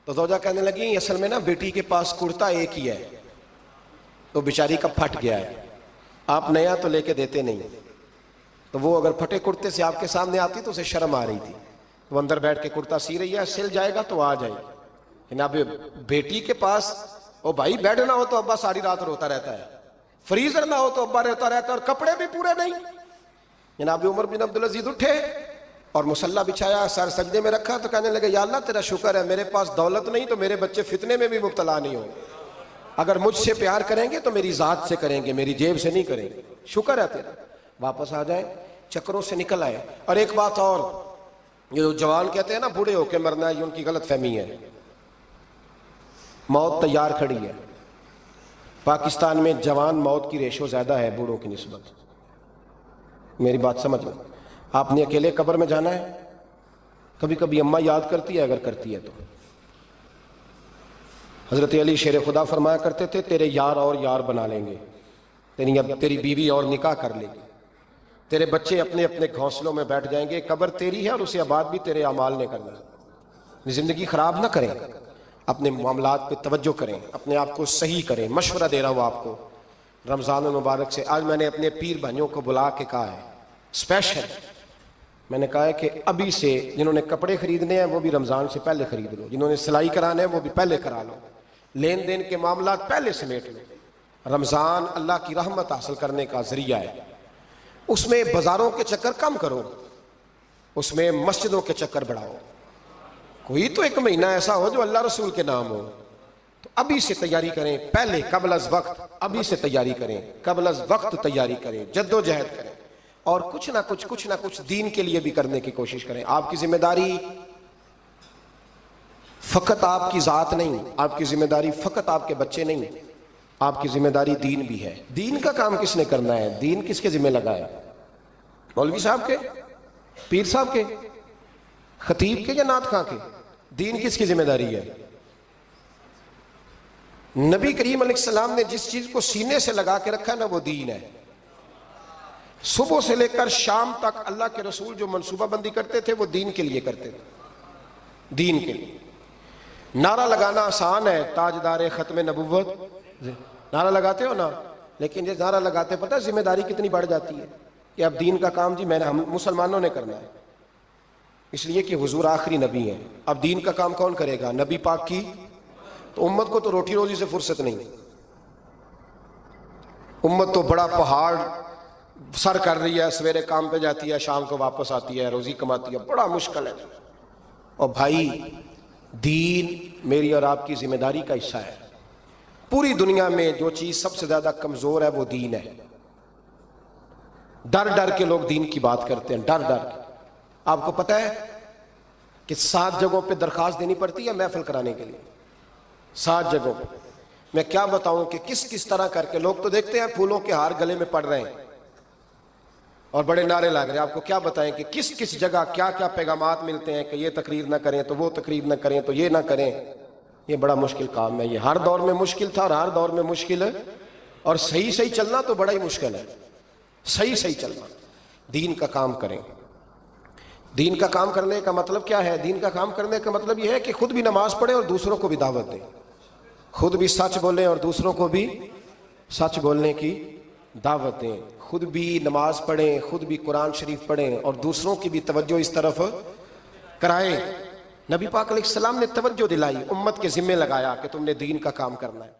Speaker 1: تو زوجہ کہنے لگی اصل میں نا بیٹی کے پاس کرتا ایک ہی ہے، تو بیچاری کا پھٹ گیا ہے، آپ نیا تو لے کے دیتے نہیں، تو وہ اگر پھٹے کرتے سے آپ کے سامنے آتی تو اسے شرم آ رہی تھی، وہ اندر بیٹھ کے کرتا سی رہی ہے، سل جائے گا تو آ جائے۔ جناب بیٹی کے پاس او بھائی بیڈ نہ ہو تو ابا ساری رات روتا رہتا ہے، فریزر نہ ہو تو ابا روتا رہتا ہے، اور کپڑے بھی پورے نہیں۔ جناب عمر بن عبدالعزیز اٹھے اور مصلی بچھایا، سر سجدے میں رکھا، تو کہنے لگے یا اللہ تیرا شکر ہے میرے پاس دولت نہیں تو میرے بچے فتنے میں بھی مبتلا نہیں ہوں، اگر مجھ سے پیار کریں گے تو میری ذات سے کریں گے، میری جیب سے نہیں کریں گے، شکر ہے تیرا۔ واپس آ جائیں، چکروں سے نکل آئے۔ اور ایک بات اور، یہ جو جوان کہتے ہیں نا بوڑھے ہو کے مرنا ہے، یہ ان کی غلط فہمی ہے۔ موت تیار کھڑی ہے، پاکستان میں جوان موت کی ریشو زیادہ ہے بوڑھوں کی نسبت، میری بات سمجھ لو۔ آپ نے اکیلے قبر میں جانا ہے، کبھی کبھی اماں یاد کرتی ہے اگر کرتی ہے تو۔ حضرت علی شیر خدا فرمایا کرتے تھے تیرے یار اور یار بنا لیں گے، تیری بیوی اور نکاح کر لے گی، تیرے بچے اپنے اپنے گھونسلوں میں بیٹھ جائیں گے، قبر تیری ہے اور اسے آباد بھی تیرے اعمال نے کرنا ہے۔ زندگی خراب نہ کریں، اپنے معاملات پہ توجہ کریں، اپنے آپ کو صحیح کریں۔ مشورہ دے رہا ہوں آپ کو رمضان المبارک سے، آج میں نے اپنے پیر بھائیوں کو بلا کے کہا ہے اسپیشل، میں نے کہا ہے کہ ابھی سے جنہوں نے کپڑے خریدنے ہیں وہ بھی رمضان سے پہلے خرید لو، جنہوں نے سلائی کرانا ہے وہ بھی پہلے کرا لو، لین دین کے معاملات پہلے سمیٹ لو۔ رمضان اللہ کی رحمت حاصل کرنے کا ذریعہ ہے، اس میں بازاروں کے چکر کم کرو، اس میں مسجدوں کے چکر بڑھاؤ۔ کوئی تو ایک مہینہ ایسا ہو جو اللہ رسول کے نام ہو، تو ابھی سے تیاری کریں، پہلے قبل از وقت ابھی سے تیاری کریں، قبل از وقت تیاری کریں، جد و جہد کریں، اور کچھ نہ کچھ دین کے لیے بھی کرنے کی کوشش کریں۔ آپ کی ذمہ داری فقط آپ کی ذات نہیں، آپ کی ذمہ داری فقط آپ کے بچے نہیں، آپ کی ذمہ داری دین بھی ہے۔ دین کا کام کس نے کرنا ہے؟ دین کس کے ذمہ لگا ہے؟ مولوی صاحب کے، پیر صاحب کے، خطیب کے یا نعت خواں کے؟ دین کس کی ذمہ داری ہے؟ نبی کریم علیہ السلام نے جس چیز کو سینے سے لگا کے رکھا ہے نا وہ دین ہے۔ صبح سے لے کر شام تک اللہ کے رسول جو منصوبہ بندی کرتے تھے وہ دین کے لیے کرتے تھے، دین کے لیے۔ نعرہ لگانا آسان ہے، تاجدار ختم نبوت نعرہ لگاتے ہو نا، لیکن یہ نعرہ لگاتے پتہ ذمہ داری کتنی بڑھ جاتی ہے کہ اب دین کا کام جی ہم مسلمانوں نے کرنا ہے، اس لیے کہ حضور آخری نبی ہیں۔ اب دین کا کام کون کرے گا؟ نبی پاک کی تو امت کو تو روٹی روزی سے فرصت نہیں، امت تو بڑا پہاڑ سر کر رہی ہے، سویرے کام پہ جاتی ہے، شام کو واپس آتی ہے، روزی کماتی ہے، بڑا مشکل ہے۔ اور بھائی دین میری اور آپ کی ذمہ داری کا حصہ ہے۔ پوری دنیا میں جو چیز سب سے زیادہ کمزور ہے وہ دین ہے۔ ڈر ڈر کے لوگ دین کی بات کرتے ہیں، ڈر ڈر کے۔ آپ کو پتہ ہے کہ 7 جگہوں پہ درخواست دینی پڑتی ہے محفل کرانے کے لیے، 7 جگہوں پہ۔ میں کیا بتاؤں کہ کس طرح کر کے لوگ تو دیکھتے ہیں پھولوں کے ہار گلے میں پڑ رہے ہیں اور بڑے نعرے لگ رہے ہیں، آپ کو کیا بتائیں کہ کس جگہ کیا کیا پیغامات ملتے ہیں کہ یہ تقریر نہ کریں تو وہ تقریر نہ کریں تو یہ نہ کریں۔ یہ بڑا مشکل کام ہے، یہ ہر دور میں مشکل تھا اور ہر دور میں مشکل ہے، اور صحیح چلنا تو بڑا ہی مشکل ہے، صحیح چلنا۔ دین کا کام کریں۔ دین کا کام کرنے کا مطلب کیا ہے؟ دین کا کام کرنے کا مطلب یہ ہے کہ خود بھی نماز پڑھیں اور دوسروں کو بھی دعوت دیں، خود بھی سچ بولیں اور دوسروں کو بھی سچ بولنے کی دعوت دیں، خود بھی نماز پڑھیں، خود بھی قرآن شریف پڑھیں اور دوسروں کی بھی توجہ اس طرف کرائیں۔ نبی پاک علیہ السلام نے توجہ دلائی، امت کے ذمہ لگایا کہ تم نے دین کا کام کرنا ہے۔